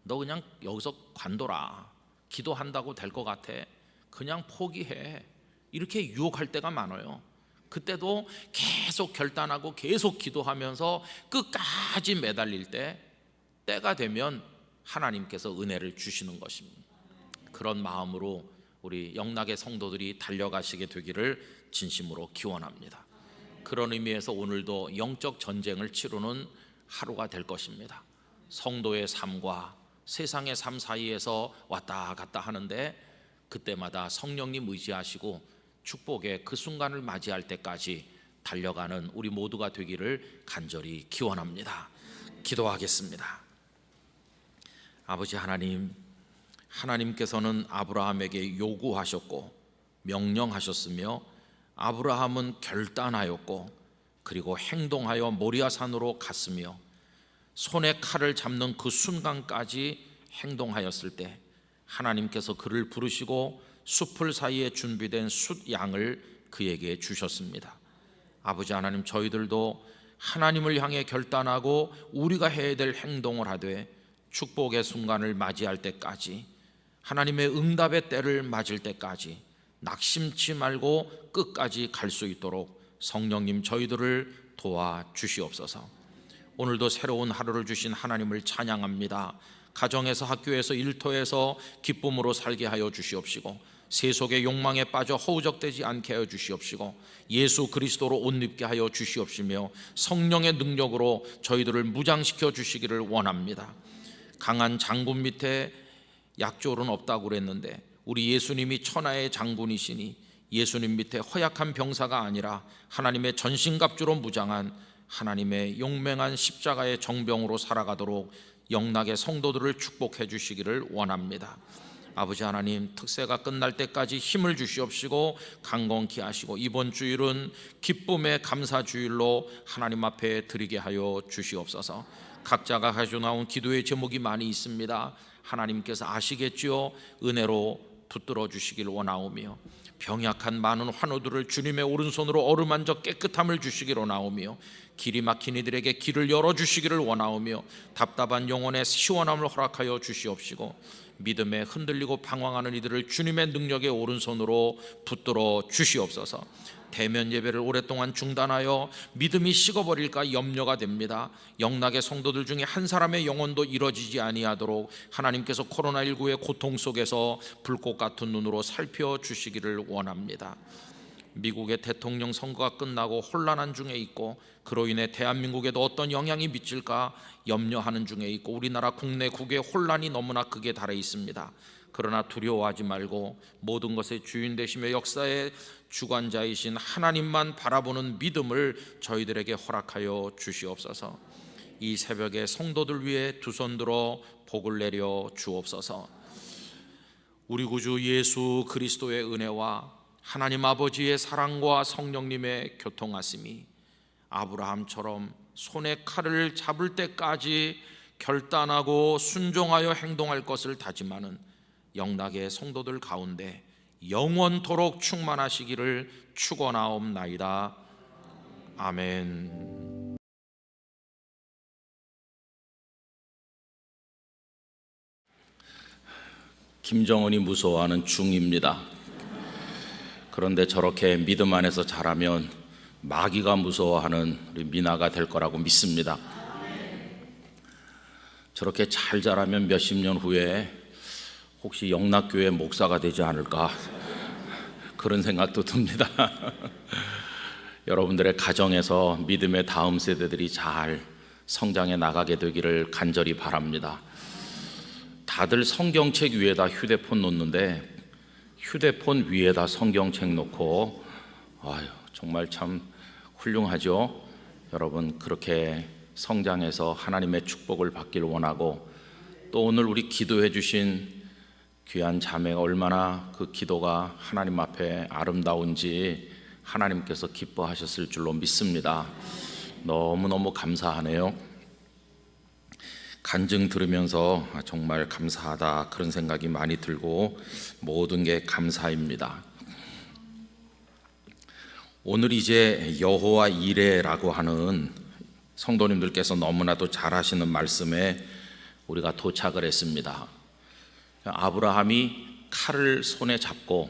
너 그냥 여기서 관둬라. 기도한다고 될 것 같아. 그냥 포기해. 이렇게 유혹할 때가 많아요. 그때도 계속 결단하고 계속 기도하면서 끝까지 매달릴 때가 되면 하나님께서 은혜를 주시는 것입니다. 그런 마음으로 우리 영락의 성도들이 달려가시게 되기를 진심으로 기원합니다. 그런 의미에서 오늘도 영적 전쟁을 치르는 하루가 될 것입니다. 성도의 삶과 세상의 삶 사이에서 왔다 갔다 하는데 그때마다 성령님 의지하시고 축복의 그 순간을 맞이할 때까지 달려가는 우리 모두가 되기를 간절히 기원합니다. 기도하겠습니다. 아버지 하나님, 하나님께서는 아브라함에게 요구하셨고 명령하셨으며 아브라함은 결단하였고 그리고 행동하여 모리아산으로 갔으며 손에 칼을 잡는 그 순간까지 행동하였을 때 하나님께서 그를 부르시고 숲풀 사이에 준비된 숫양을 그에게 주셨습니다. 아버지 하나님, 저희들도 하나님을 향해 결단하고 우리가 해야 될 행동을 하되 축복의 순간을 맞이할 때까지, 하나님의 응답의 때를 맞을 때까지 낙심치 말고 끝까지 갈 수 있도록 성령님 저희들을 도와주시옵소서. 오늘도 새로운 하루를 주신 하나님을 찬양합니다. 가정에서, 학교에서, 일터에서 기쁨으로 살게 하여 주시옵시고 세속의 욕망에 빠져 허우적대지 않게 하여 주시옵시고 예수 그리스도로 옷 입게 하여 주시옵시며 성령의 능력으로 저희들을 무장시켜 주시기를 원합니다. 강한 장군 밑에 약졸은 없다고 그랬는데 우리 예수님이 천하의 장군이시니 예수님 밑에 허약한 병사가 아니라 하나님의 전신갑주로 무장한 하나님의 용맹한 십자가의 정병으로 살아가도록 영락의 성도들을 축복해 주시기를 원합니다. 아버지 하나님, 특세가 끝날 때까지 힘을 주시옵시고 강건케 하시고 이번 주일은 기쁨의 감사주일로 하나님 앞에 드리게 하여 주시옵소서. 각자가 가지고 나온 기도의 제목이 많이 있습니다. 하나님께서 아시겠지요. 은혜로 붙들어 주시길 원하오며 병약한 많은 환우들을 주님의 오른손으로 어루만져 깨끗함을 주시기로 원하오며 길이 막힌 이들에게 길을 열어주시기를 원하오며 답답한 영혼의 시원함을 허락하여 주시옵시고 믿음에 흔들리고 방황하는 이들을 주님의 능력의 오른손으로 붙들어 주시옵소서. 대면 예배를 오랫동안 중단하여 믿음이 식어버릴까 염려가 됩니다. 영락의 성도들 중에 한 사람의 영혼도 이뤄지지 아니하도록 하나님께서 코로나19의 고통 속에서 불꽃 같은 눈으로 살펴주시기를 원합니다. 미국의 대통령 선거가 끝나고 혼란한 중에 있고, 그로 인해 대한민국에도 어떤 영향이 미칠까 염려하는 중에 있고, 우리나라 국내 국외 혼란이 너무나 극에 달해 있습니다. 그러나 두려워하지 말고 모든 것의 주인 되시며 역사의 주관자이신 하나님만 바라보는 믿음을 저희들에게 허락하여 주시옵소서. 이 새벽에 성도들 위해 두 손 들어 복을 내려 주옵소서. 우리 구주 예수 그리스도의 은혜와 하나님 아버지의 사랑과 성령님의 교통하심이 아브라함처럼 손에 칼을 잡을 때까지 결단하고 순종하여 행동할 것을 다짐하는 영락의 성도들 가운데 영원토록 충만하시기를 축원하옵나이다. 아멘. 김정은이 무서워하는 중입니다. 그런데 저렇게 믿음 안에서 자라면 마귀가 무서워하는 우리 미나가 될 거라고 믿습니다. 저렇게 잘 자라면 몇십 년 후에 혹시 영락교회 목사가 되지 않을까 그런 생각도 듭니다. 여러분들의 가정에서 믿음의 다음 세대들이 잘 성장해 나가게 되기를 간절히 바랍니다. 다들 성경책 위에다 휴대폰 놓는데 휴대폰 위에다 성경책 놓고 정말 참 훌륭하죠. 여러분 그렇게 성장해서 하나님의 축복을 받기를 원하고, 또 오늘 우리 기도해 주신 귀한 자매가 얼마나 그 기도가 하나님 앞에 아름다운지 하나님께서 기뻐하셨을 줄로 믿습니다. 너무너무 감사하네요. 간증 들으면서 정말 감사하다 그런 생각이 많이 들고 모든 게 감사입니다. 오늘 이제 여호와 이레라고 하는 성도님들께서 너무나도 잘 하시는 말씀에 우리가 도착을 했습니다. 아브라함이 칼을 손에 잡고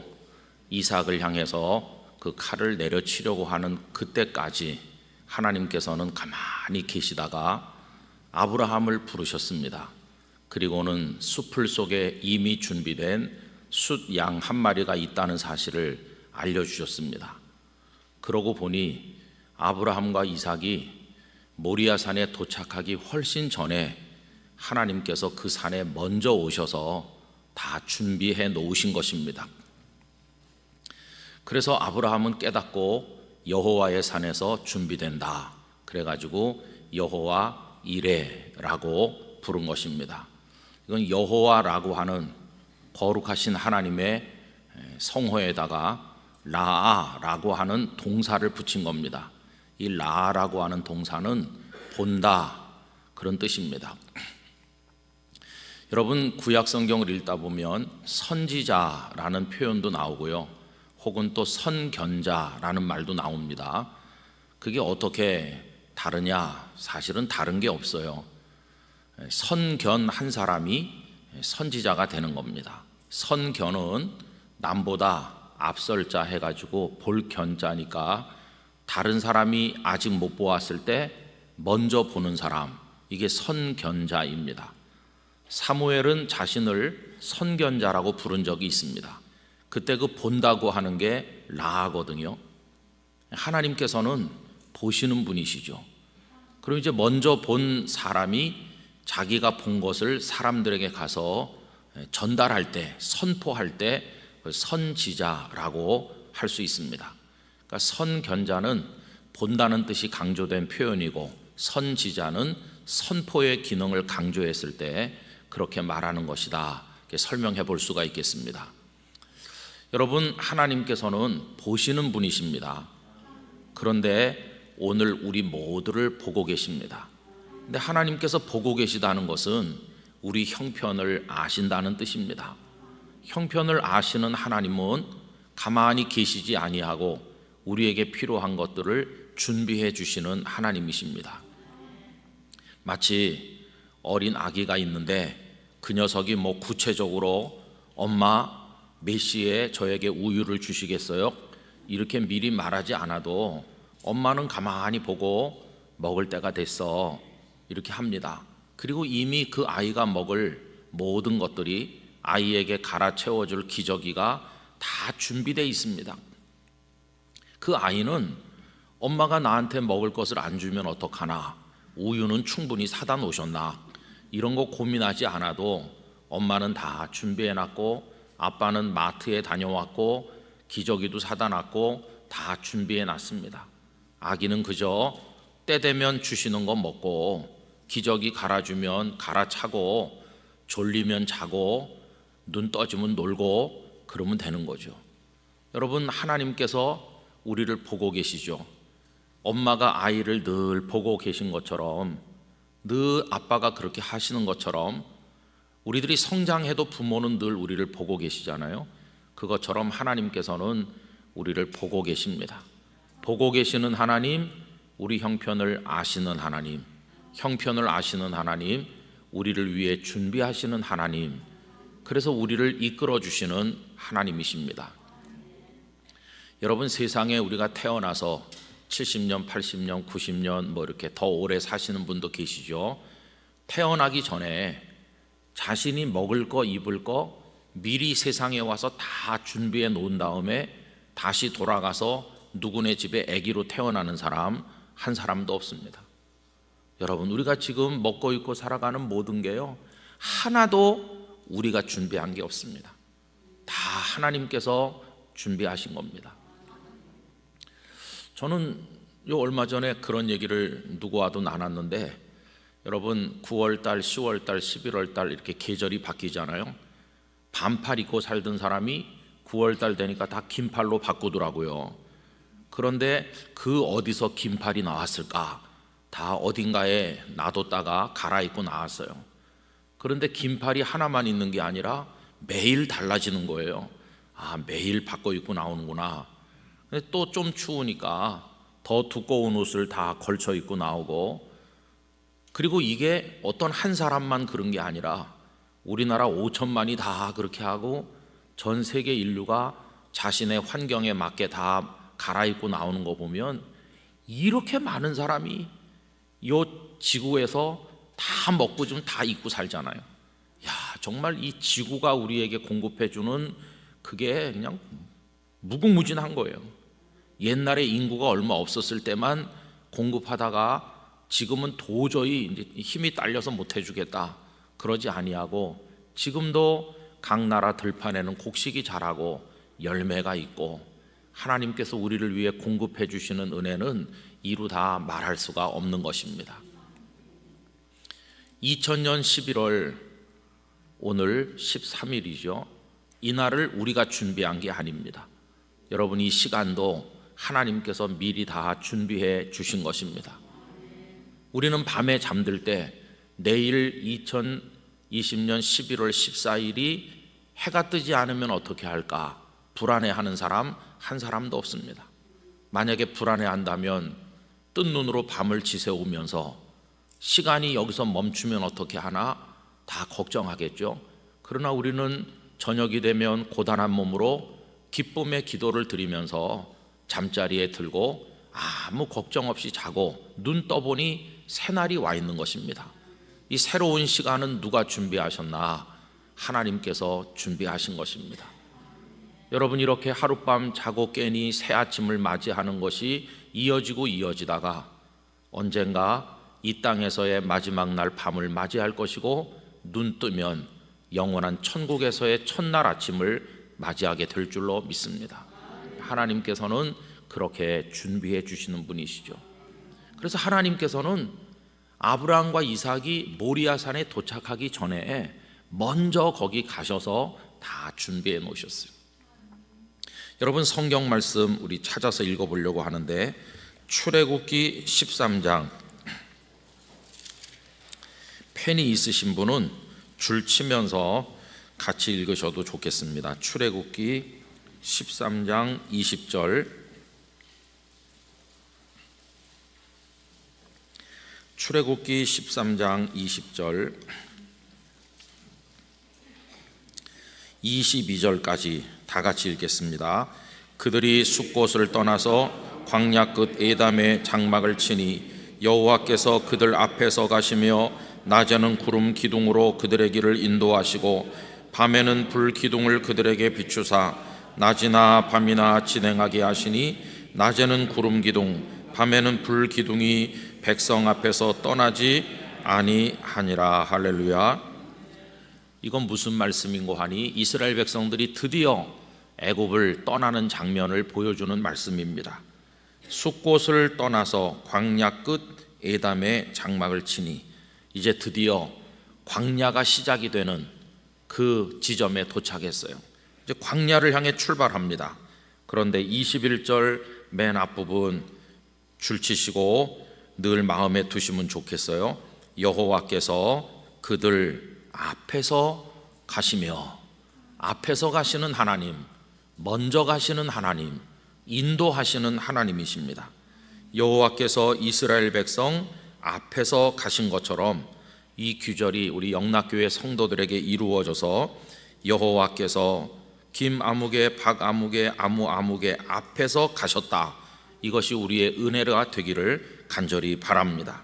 이삭을 향해서 그 칼을 내려치려고 하는 그때까지 하나님께서는 가만히 계시다가 아브라함을 부르셨습니다. 그리고는 숲을 속에 이미 준비된 숫 양 한 마리가 있다는 사실을 알려주셨습니다. 그러고 보니 아브라함과 이삭이 모리아 산에 도착하기 훨씬 전에 하나님께서 그 산에 먼저 오셔서 다 준비해 놓으신 것입니다. 그래서 아브라함은 깨닫고 여호와의 산에서 준비된다, 그래가지고 여호와 이레라고 부른 것입니다. 이건 여호와라고 하는 거룩하신 하나님의 성호에다가 라아라고 하는 동사를 붙인 겁니다. 이 라아라고 하는 동사는 본다 그런 뜻입니다. 여러분 구약 성경을 읽다 보면 선지자라는 표현도 나오고요, 혹은 또 선견자라는 말도 나옵니다. 그게 어떻게 다르냐? 사실은 다른 게 없어요. 선견 한 사람이 선지자가 되는 겁니다. 선견은 남보다 앞설 자 해가지고 볼 견자니까 다른 사람이 아직 못 보았을 때 먼저 보는 사람, 이게 선견자입니다. 사무엘은 자신을 선견자라고 부른 적이 있습니다. 그때 그 본다고 하는 게 라거든요. 하나님께서는 보시는 분이시죠. 그럼 이제 먼저 본 사람이 자기가 본 것을 사람들에게 가서 전달할 때, 선포할 때 선지자라고 할 수 있습니다. 그러니까 선견자는 본다는 뜻이 강조된 표현이고, 선지자는 선포의 기능을 강조했을 때 그렇게 말하는 것이다, 이렇게 설명해 볼 수가 있겠습니다. 여러분, 하나님께서는 보시는 분이십니다. 그런데 오늘 우리 모두를 보고 계십니다. 근데 하나님께서 보고 계시다는 것은 우리 형편을 아신다는 뜻입니다. 형편을 아시는 하나님은 가만히 계시지 아니하고 우리에게 필요한 것들을 준비해 주시는 하나님이십니다. 마치 어린 아기가 있는데 그 녀석이 구체적으로 엄마 몇 시에 저에게 우유를 주시겠어요? 이렇게 미리 말하지 않아도 엄마는 가만히 보고 먹을 때가 됐어 이렇게 합니다. 그리고 이미 그 아이가 먹을 모든 것들이 아이에게 갈아 채워줄 기저귀가 다 준비되어 있습니다. 그 아이는 엄마가 나한테 먹을 것을 안 주면 어떡하나, 우유는 충분히 사다 놓으셨나, 이런 거 고민하지 않아도 엄마는 다 준비해놨고, 아빠는 마트에 다녀왔고, 기저귀도 사다 놨고 다 준비해놨습니다. 아기는 그저 때 되면 주시는 거 먹고, 기저귀 갈아주면 갈아차고, 졸리면 자고, 눈 떠지면 놀고, 그러면 되는 거죠. 여러분, 하나님께서 우리를 보고 계시죠. 엄마가 아이를 늘 보고 계신 것처럼, 늘 아빠가 그렇게 하시는 것처럼, 우리들이 성장해도 부모는 늘 우리를 보고 계시잖아요. 그것처럼 하나님께서는 우리를 보고 계십니다. 보고 계시는 하나님, 우리 형편을 아시는 하나님, 형편을 아시는 하나님, 우리를 위해 준비하시는 하나님, 그래서 우리를 이끌어 주시는 하나님이십니다. 여러분, 세상에 우리가 태어나서 70년, 80년, 90년 뭐 이렇게 더 오래 사시는 분도 계시죠. 태어나기 전에 자신이 먹을 거, 입을 거 미리 세상에 와서 다 준비해 놓은 다음에 다시 돌아가서 누구네 집에 아기로 태어나는 사람 한 사람도 없습니다. 여러분, 우리가 지금 먹고 입고 살아가는 모든 게요, 하나도 우리가 준비한 게 없습니다. 다 하나님께서 준비하신 겁니다. 저는 얼마 전에 그런 얘기를 누구와도 나눴는데, 여러분, 9월달, 10월달, 11월달 이렇게 계절이 바뀌잖아요. 반팔 입고 살던 사람이 9월달 되니까 다 긴팔로 바꾸더라고요. 그런데 그 어디서 긴팔이 나왔을까? 다 어딘가에 놔뒀다가 갈아입고 나왔어요. 그런데 긴팔이 하나만 있는 게 아니라 매일 달라지는 거예요. 아, 매일 바꿔 입고 나오는구나. 근데 또 좀 추우니까 더 두꺼운 옷을 다 걸쳐 입고 나오고, 그리고 이게 어떤 한 사람만 그런 게 아니라 우리나라 5천만이 다 그렇게 하고 전 세계 인류가 자신의 환경에 맞게 다 갈아입고 나오는 거 보면, 이렇게 많은 사람이 이 지구에서 다 먹고 좀 다 입고 살잖아요. 야, 정말 이 지구가 우리에게 공급해주는 그게 그냥 무궁무진한 거예요. 옛날에 인구가 얼마 없었을 때만 공급하다가 지금은 도저히 이제 힘이 딸려서 못 해주겠다, 그러지 아니하고 지금도 각 나라 들판에는 곡식이 자라고 열매가 있고, 하나님께서 우리를 위해 공급해 주시는 은혜는 이루 다 말할 수가 없는 것입니다. 2000년 11월 오늘 13일이죠. 이날을 우리가 준비한 게 아닙니다. 여러분, 이 시간도 하나님께서 미리 다 준비해 주신 것입니다. 우리는 밤에 잠들 때 내일 2020년 11월 14일이 해가 뜨지 않으면 어떻게 할까 불안해하는 사람 한 사람도 없습니다. 만약에 불안해한다면 뜬 눈으로 밤을 지새우면서 시간이 여기서 멈추면 어떻게 하나 다 걱정하겠죠. 그러나 우리는 저녁이 되면 고단한 몸으로 기쁨의 기도를 드리면서 잠자리에 들고 아무 걱정 없이 자고 눈 떠보니 새날이 와 있는 것입니다. 이 새로운 시간은 누가 준비하셨나? 하나님께서 준비하신 것입니다. 여러분, 이렇게 하룻밤 자고 깨니 새 아침을 맞이하는 것이 이어지고 이어지다가 언젠가 이 땅에서의 마지막 날 밤을 맞이할 것이고, 눈 뜨면 영원한 천국에서의 첫날 아침을 맞이하게 될 줄로 믿습니다. 하나님께서는 그렇게 준비해 주시는 분이시죠. 그래서 하나님께서는 아브라함과 이삭이 모리아산에 도착하기 전에 먼저 거기 가셔서 다 준비해 놓으셨어요. 여러분, 성경 말씀 우리 찾아서 읽어보려고 하는데, 출애굽기 13장, 펜이 있으신 분은 줄 치면서 같이 읽으셔도 좋겠습니다. 출애굽기 13장 20절, 출애굽기 13장 20절 22절까지 다 같이 읽겠습니다. 그들이 숫곳을 떠나서 광야 끝 에담에 장막을 치니 여호와께서 그들 앞에서 가시며 낮에는 구름 기둥으로 그들의 길을 인도하시고 밤에는 불 기둥을 그들에게 비추사 낮이나 밤이나 진행하게 하시니 낮에는 구름 기둥 밤에는 불 기둥이 백성 앞에서 떠나지 아니하니라. 할렐루야. 이건 무슨 말씀인고 하니 이스라엘 백성들이 드디어 애굽을 떠나는 장면을 보여주는 말씀입니다. 숫곳을 떠나서 광야 끝 에담에 장막을 치니 이제 드디어 광야가 시작이 되는 그 지점에 도착했어요. 이제 광야를 향해 출발합니다. 그런데 21절 맨 앞부분 줄치시고 늘 마음에 두시면 좋겠어요. 여호와께서 그들 앞에서 가시며, 앞에서 가시는 하나님, 먼저 가시는 하나님, 인도하시는 하나님이십니다. 여호와께서 이스라엘 백성 앞에서 가신 것처럼 이 규절이 우리 영락교회 성도들에게 이루어져서 여호와께서 김아무개, 박아무개, 아무아무개 앞에서 가셨다. 이것이 우리의 은혜가 되기를 간절히 바랍니다.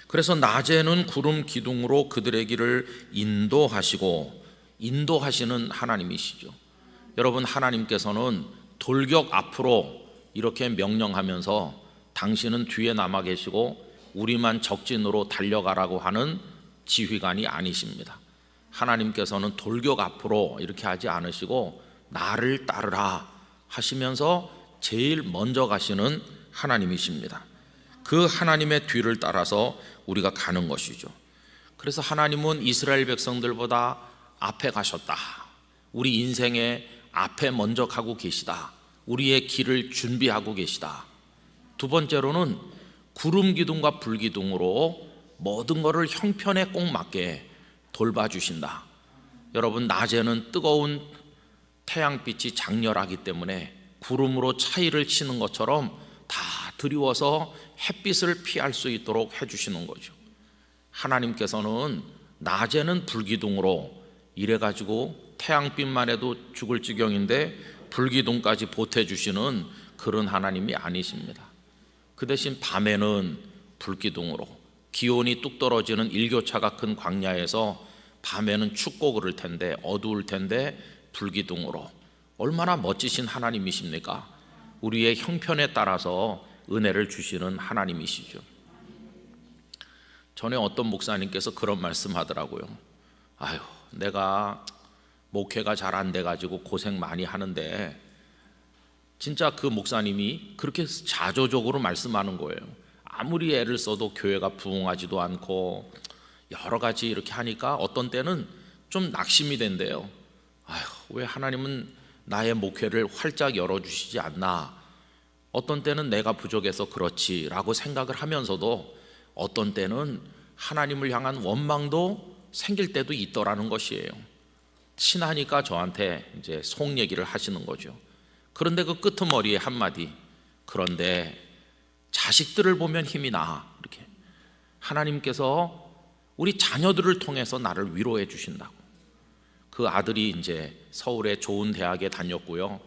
그래서 낮에는 구름 기둥으로 그들의 길을 인도하시고, 인도하시는 하나님이시죠. 여러분, 하나님께서는 돌격 앞으로 이렇게 명령하면서 당신은 뒤에 남아 계시고 우리만 적진으로 달려가라고 하는 지휘관이 아니십니다. 하나님께서는 돌격 앞으로 이렇게 하지 않으시고 나를 따르라 하시면서 제일 먼저 가시는 하나님이십니다. 그 하나님의 뒤를 따라서 우리가 가는 것이죠. 그래서 하나님은 이스라엘 백성들보다 앞에 가셨다. 우리 인생의 앞에 먼저 가고 계시다. 우리의 길을 준비하고 계시다. 두 번째로는 구름 기둥과 불 기둥으로 모든 것을 형편에 꼭 맞게 돌봐주신다. 여러분, 낮에는 뜨거운 태양빛이 장렬하기 때문에 구름으로 차이를 치는 것처럼 다 드리워서 햇빛을 피할 수 있도록 해주시는 거죠. 하나님께서는 낮에는 불기둥으로 이래가지고 태양빛만 해도 죽을 지경인데 불기둥까지 보태주시는 그런 하나님이 아니십니다. 그 대신 밤에는 불기둥으로, 기온이 뚝 떨어지는 일교차가 큰 광야에서 밤에는 춥고 그럴 텐데, 어두울 텐데 불기둥으로, 얼마나 멋지신 하나님이십니까? 우리의 형편에 따라서 은혜를 주시는 하나님이시죠. 전에 어떤 목사님께서 그런 말씀하더라고요. 아유, 내가 목회가 잘 안 돼가지고 고생 많이 하는데, 진짜 그 목사님이 그렇게 자조적으로 말씀하는 거예요. 아무리 애를 써도 교회가 부흥하지도 않고 여러 가지 이렇게 하니까 어떤 때는 좀 낙심이 된대요. 아유, 왜 하나님은 나의 목회를 활짝 열어주시지 않나. 어떤 때는 내가 부족해서 그렇지 라고 생각을 하면서도 어떤 때는 하나님을 향한 원망도 생길 때도 있더라는 것이에요. 친하니까 저한테 이제 속 얘기를 하시는 거죠. 그런데 그 끄트머리에 한마디, 그런데 자식들을 보면 힘이 나. 이렇게 하나님께서 우리 자녀들을 통해서 나를 위로해 주신다고. 그 아들이 이제 서울의 좋은 대학에 다녔고요,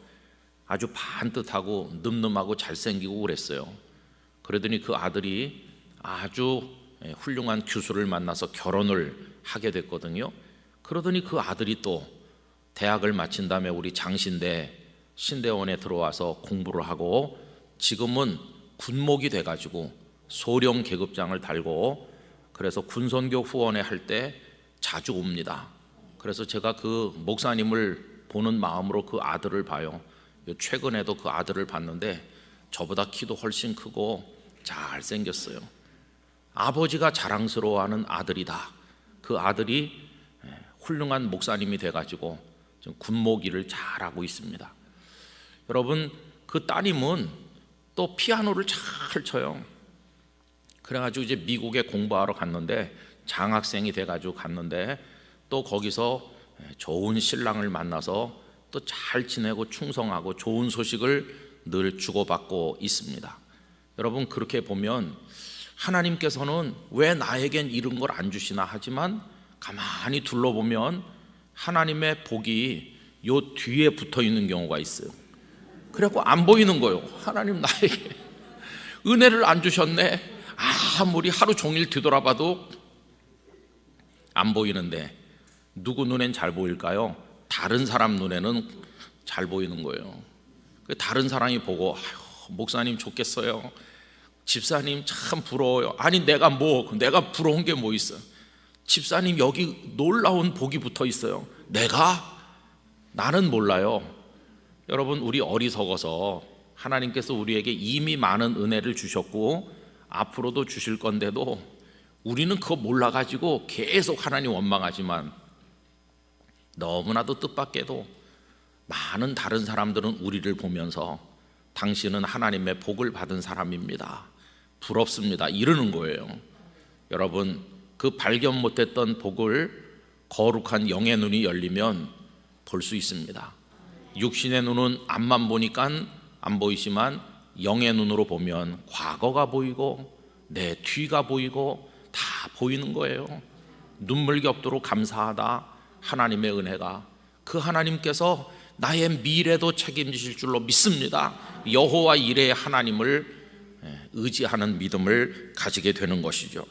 아주 반듯하고 늠름하고 잘생기고 그랬어요. 그러더니 그 아들이 아주 훌륭한 교수를 만나서 결혼을 하게 됐거든요. 그러더니 그 아들이 또 대학을 마친 다음에 우리 장신대 신대원에 들어와서 공부를 하고 지금은 군목이 돼가지고 소령 계급장을 달고, 그래서 군선교 후원회 할 때 자주 옵니다. 그래서 제가 그 목사님을 보는 마음으로 그 아들을 봐요. 최근에도 그 아들을 봤는데 저보다 키도 훨씬 크고 잘생겼어요. 아버지가 자랑스러워하는 아들이다. 그 아들이 훌륭한 목사님이 돼가지고 지금 군목 일을 잘하고 있습니다. 여러분, 그 따님은 또 피아노를 잘 쳐요. 그래가지고 이제 미국에 공부하러 갔는데, 장학생이 돼가지고 갔는데 또 거기서 좋은 신랑을 만나서 또 잘 지내고 충성하고 좋은 소식을 늘 주고받고 있습니다. 여러분, 그렇게 보면 하나님께서는 왜 나에겐 이런 걸 안 주시나 하지만 가만히 둘러보면 하나님의 복이 요 뒤에 붙어 있는 경우가 있어요. 그래갖고 안 보이는 거예요. 하나님 나에게 은혜를 안 주셨네. 아무리 하루 종일 뒤돌아봐도 안 보이는데 누구 눈엔 잘 보일까요? 다른 사람 눈에는 잘 보이는 거예요. 다른 사람이 보고 아유, 목사님 좋겠어요. 집사님 참 부러워요. 아니 내가 부러운 게 뭐 있어요? 집사님 여기 놀라운 복이 붙어 있어요. 나는 몰라요. 여러분, 우리 어리석어서 하나님께서 우리에게 이미 많은 은혜를 주셨고 앞으로도 주실 건데도 우리는 그거 몰라가지고 계속 하나님 원망하지만, 너무나도 뜻밖에도 많은 다른 사람들은 우리를 보면서 당신은 하나님의 복을 받은 사람입니다, 부럽습니다, 이러는 거예요. 여러분, 그 발견 못했던 복을 거룩한 영의 눈이 열리면 볼 수 있습니다. 육신의 눈은 앞만 보니까 안 보이지만 영의 눈으로 보면 과거가 보이고 내 뒤가 보이고 다 보이는 거예요. 눈물겹도록 감사하다. 하나님의 은혜가, 그 하나님께서 나의 미래도 책임지실 줄로 믿습니다. 여호와 이레의 하나님을 의지하는 믿음을 가지게 되는 것이죠.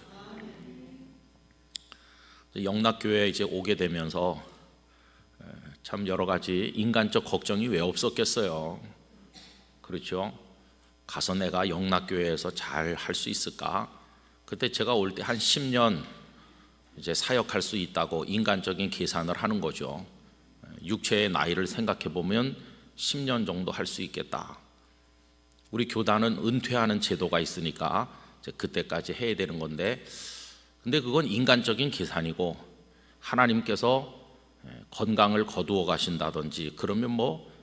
영락교회에 이제 오게 되면서 참 여러 가지 인간적 걱정이 왜 없었겠어요. 그렇죠? 가서 내가 영락교회에서 잘 할 수 있을까? 그때 제가 올 때 한 10년 이제 사역할 수 있다고 인간적인 계산을 하는 거죠. 육체의 나이를 생각해 보면 10년 정도 할 수 있겠다. 우리 교단은 은퇴하는 제도가 있으니까 이제 그때까지 해야 되는 건데, 근데 그건 인간적인 계산이고 하나님께서 건강을 거두어 가신다든지 그러면 뭐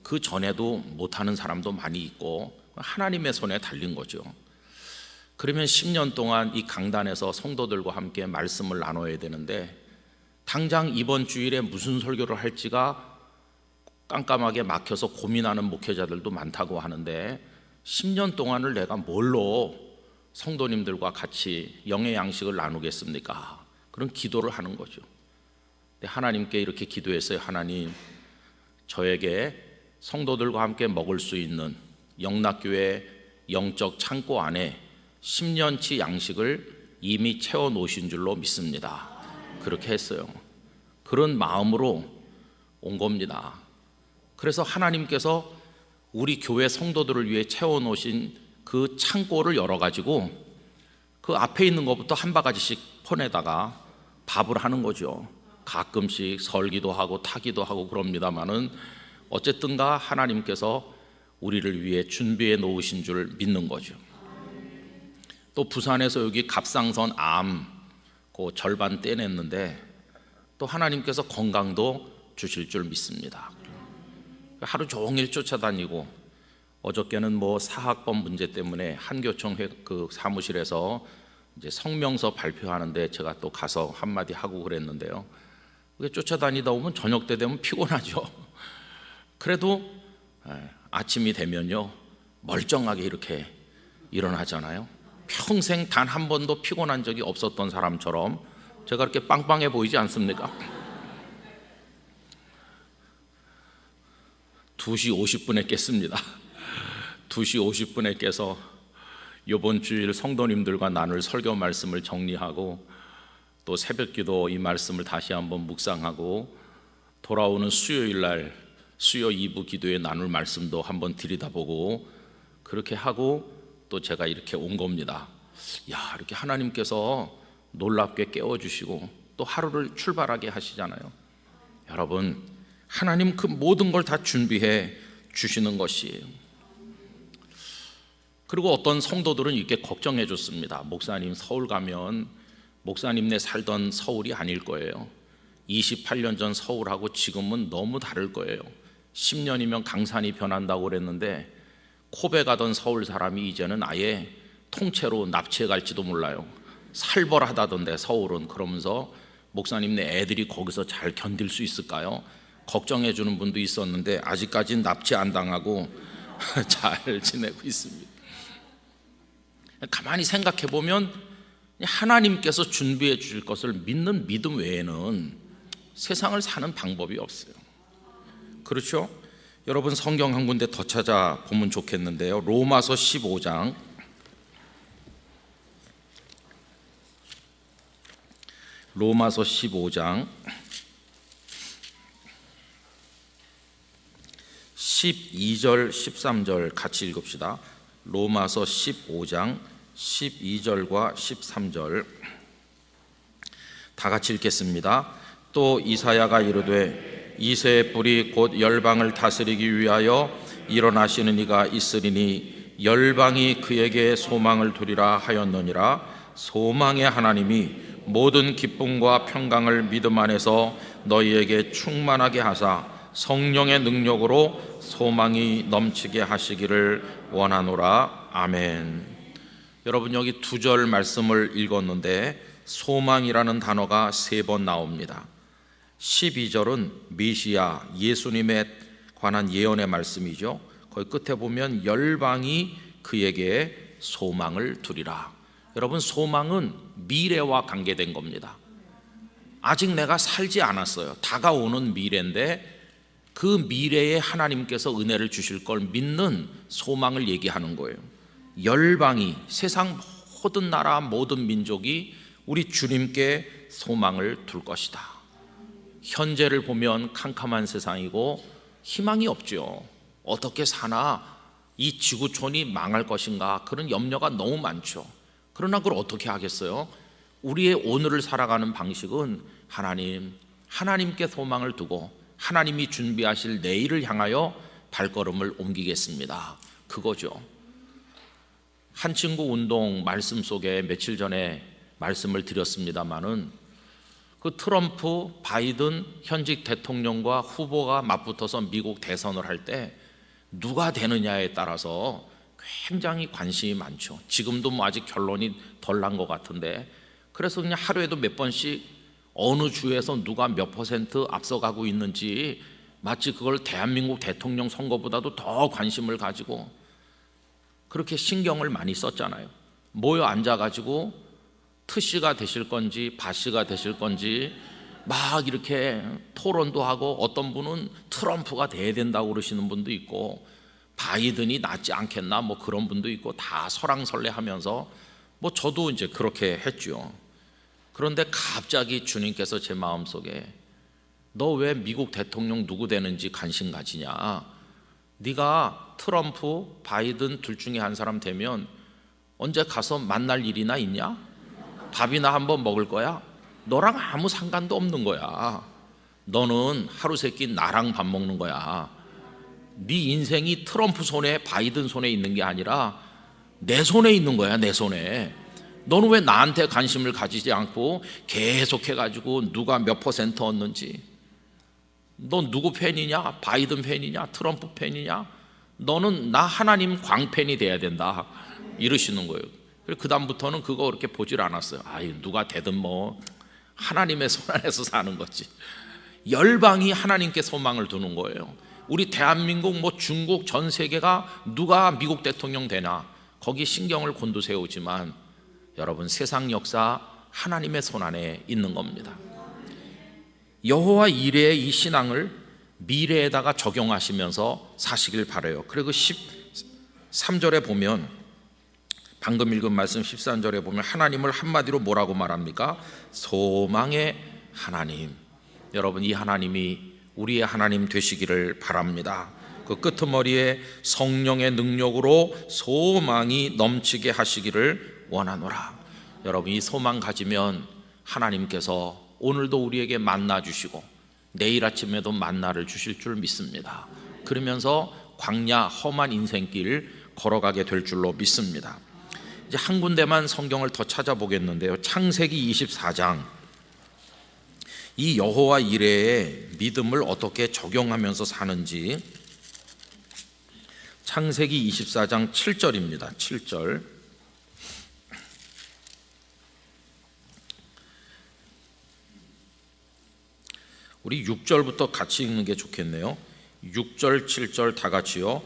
그 전에도 못하는 사람도 많이 있고 하나님의 손에 달린 거죠. 그러면 10년 동안 이 강단에서 성도들과 함께 말씀을 나눠야 되는데, 당장 이번 주일에 무슨 설교를 할지가 깜깜하게 막혀서 고민하는 목회자들도 많다고 하는데, 10년 동안을 내가 뭘로 성도님들과 같이 영의 양식을 나누겠습니까? 그런 기도를 하는 거죠. 하나님께 이렇게 기도했어요. 하나님, 저에게 성도들과 함께 먹을 수 있는 영락교회 영적 창고 안에 10년치 양식을 이미 채워 놓으신 줄로 믿습니다. 그렇게 했어요. 그런 마음으로 온 겁니다. 그래서 하나님께서 우리 교회 성도들을 위해 채워 놓으신 그 창고를 열어가지고 그 앞에 있는 것부터 한 바가지씩 퍼내다가 밥을 하는 거죠. 가끔씩 설기도 하고 타기도 하고 그럽니다마는 어쨌든가 하나님께서 우리를 위해 준비해 놓으신 줄 믿는 거죠. 또 부산에서 여기 갑상선 암 그 절반 떼냈는데 또 하나님께서 건강도 주실 줄 믿습니다. 하루 종일 쫓아다니고, 어저께는 뭐 사학번 문제 때문에 한교총 그 사무실에서 이제 성명서 발표하는데 제가 또 가서 한마디 하고 그랬는데요. 쫓아다니다 오면 저녁 때 되면 피곤하죠. 그래도 아침이 되면요 멀쩡하게 이렇게 일어나잖아요. 평생 단 한 번도 피곤한 적이 없었던 사람처럼 제가 이렇게 빵빵해 보이지 않습니까? 2시 50분에 깼습니다. 2시 50분에 깨서 이번 주일 성도님들과 나눌 설교 말씀을 정리하고, 또 새벽기도 이 말씀을 다시 한번 묵상하고, 돌아오는 수요일 날 수요 2부 기도에 나눌 말씀도 한번 들여다보고, 그렇게 하고 또 제가 이렇게 온 겁니다. 야, 이렇게 하나님께서 놀랍게 깨워주시고 또 하루를 출발하게 하시잖아요. 여러분, 하나님 그 모든 걸 다 준비해 주시는 것이에요. 그리고 어떤 성도들은 이렇게 걱정해 줬습니다. 목사님, 서울 가면 목사님네 살던 서울이 아닐 거예요. 28년 전 서울하고 지금은 너무 다를 거예요. 10년이면 강산이 변한다고 그랬는데 코베 가던 서울 사람이 이제는 아예 통째로 납치해 갈지도 몰라요. 살벌하다던데 서울은. 그러면서 목사님네 애들이 거기서 잘 견딜 수 있을까요? 걱정해 주는 분도 있었는데 아직까지는 납치 안 당하고 잘 지내고 있습니다. 가만히 생각해 보면 하나님께서 준비해 주실 것을 믿는 믿음 외에는 세상을 사는 방법이 없어요. 그렇죠? 여러분, 성경 한 군데 더 찾아보면 좋겠는데요. 로마서 15장 로마서 15장 12절 13절 같이 읽읍시다. 로마서 15장 12절과 13절 다 같이 읽겠습니다. 또 이사야가 이르되 이새의 뿔이 곧 열방을 다스리기 위하여 일어나시는 이가 있으리니 열방이 그에게 소망을 두리라 하였느니라. 소망의 하나님이 모든 기쁨과 평강을 믿음 안에서 너희에게 충만하게 하사 성령의 능력으로 소망이 넘치게 하시기를 원하노라. 아멘. 여러분, 여기 2절 말씀을 읽었는데 소망이라는 단어가 3번 나옵니다. 12절은 메시아 예수님에 관한 예언의 말씀이죠. 거기 끝에 보면 열방이 그에게 소망을 두리라. 여러분, 소망은 미래와 관계된 겁니다. 아직 내가 살지 않았어요. 다가오는 미래인데 그 미래에 하나님께서 은혜를 주실 걸 믿는 소망을 얘기하는 거예요. 열방이, 세상 모든 나라 모든 민족이 우리 주님께 소망을 둘 것이다. 현재를 보면 캄캄한 세상이고 희망이 없죠. 어떻게 사나, 이 지구촌이 망할 것인가, 그런 염려가 너무 많죠. 그러나 그걸 어떻게 하겠어요? 우리의 오늘을 살아가는 방식은 하나님께 소망을 두고 하나님이 준비하실 내일을 향하여 발걸음을 옮기겠습니다. 그거죠. 한 친구 운동 말씀 속에 며칠 전에 말씀을 드렸습니다마는 그 트럼프, 바이든 현직 대통령과 후보가 맞붙어서 미국 대선을 할 때 누가 되느냐에 따라서 굉장히 관심이 많죠. 지금도 뭐 아직 결론이 덜 난 것 같은데, 그래서 그냥 하루에도 몇 번씩 어느 주에서 누가 몇 % 앞서가고 있는지, 마치 그걸 대한민국 대통령 선거보다도 더 관심을 가지고 그렇게 신경을 많이 썼잖아요. 모여 앉아가지고 트씨가 되실 건지 바씨가 되실 건지 막 이렇게 토론도 하고, 어떤 분은 트럼프가 돼야 된다고 그러시는 분도 있고 바이든이 낫지 않겠나 뭐 그런 분도 있고, 다 설왕설래하면서 뭐 저도 이제 그렇게 했죠. 그런데 갑자기 주님께서 제 마음속에 너 왜 미국 대통령 누구 되는지 관심 가지냐? 네가 트럼프, 바이든 둘 중에 한 사람 되면 언제 가서 만날 일이나 있냐? 밥이나 한번 먹을 거야? 너랑 아무 상관도 없는 거야. 너는 하루 세끼 나랑 밥 먹는 거야. 네 인생이 트럼프 손에 바이든 손에 있는 게 아니라 내 손에 있는 거야. 내 손에. 너는 왜 나한테 관심을 가지지 않고 계속 해가지고 누가 몇 % 얻는지, 너 누구 팬이냐? 바이든 팬이냐? 트럼프 팬이냐? 너는 나 하나님 광팬이 돼야 된다 이러시는 거예요. 그 다음부터는 그거 그렇게 보질 않았어요. 누가 되든 뭐 하나님의 손 안에서 사는 거지. 열방이 하나님께 소망을 두는 거예요. 우리 대한민국, 뭐 중국, 전 세계가 누가 미국 대통령 되나 거기 신경을 곤두세우지만 여러분, 세상 역사 하나님의 손 안에 있는 겁니다. 여호와 이레의 이 신앙을 미래에다가 적용하시면서 사시길 바라요. 그리고 13절에 보면, 방금 읽은 말씀 13절에 보면 하나님을 한마디로 뭐라고 말합니까? 소망의 하나님. 여러분, 이 하나님이 우리의 하나님 되시기를 바랍니다. 그 끄트머리에 성령의 능력으로 소망이 넘치게 하시기를 원하노라. 여러분, 이 소망 가지면 하나님께서 오늘도 우리에게 만나 주시고 내일 아침에도 만나를 주실 줄 믿습니다. 그러면서 광야 험한 인생길 걸어가게 될 줄로 믿습니다. 이제 한 군데만 성경을 더 찾아보겠는데요. 창세기 24장, 이 여호와 이레의 믿음을 어떻게 적용하면서 사는지, 창세기 24장 7절입니다. 7절. 우리 6절부터 같이 읽는 게 좋겠네요. 6절 7절 다 같이요.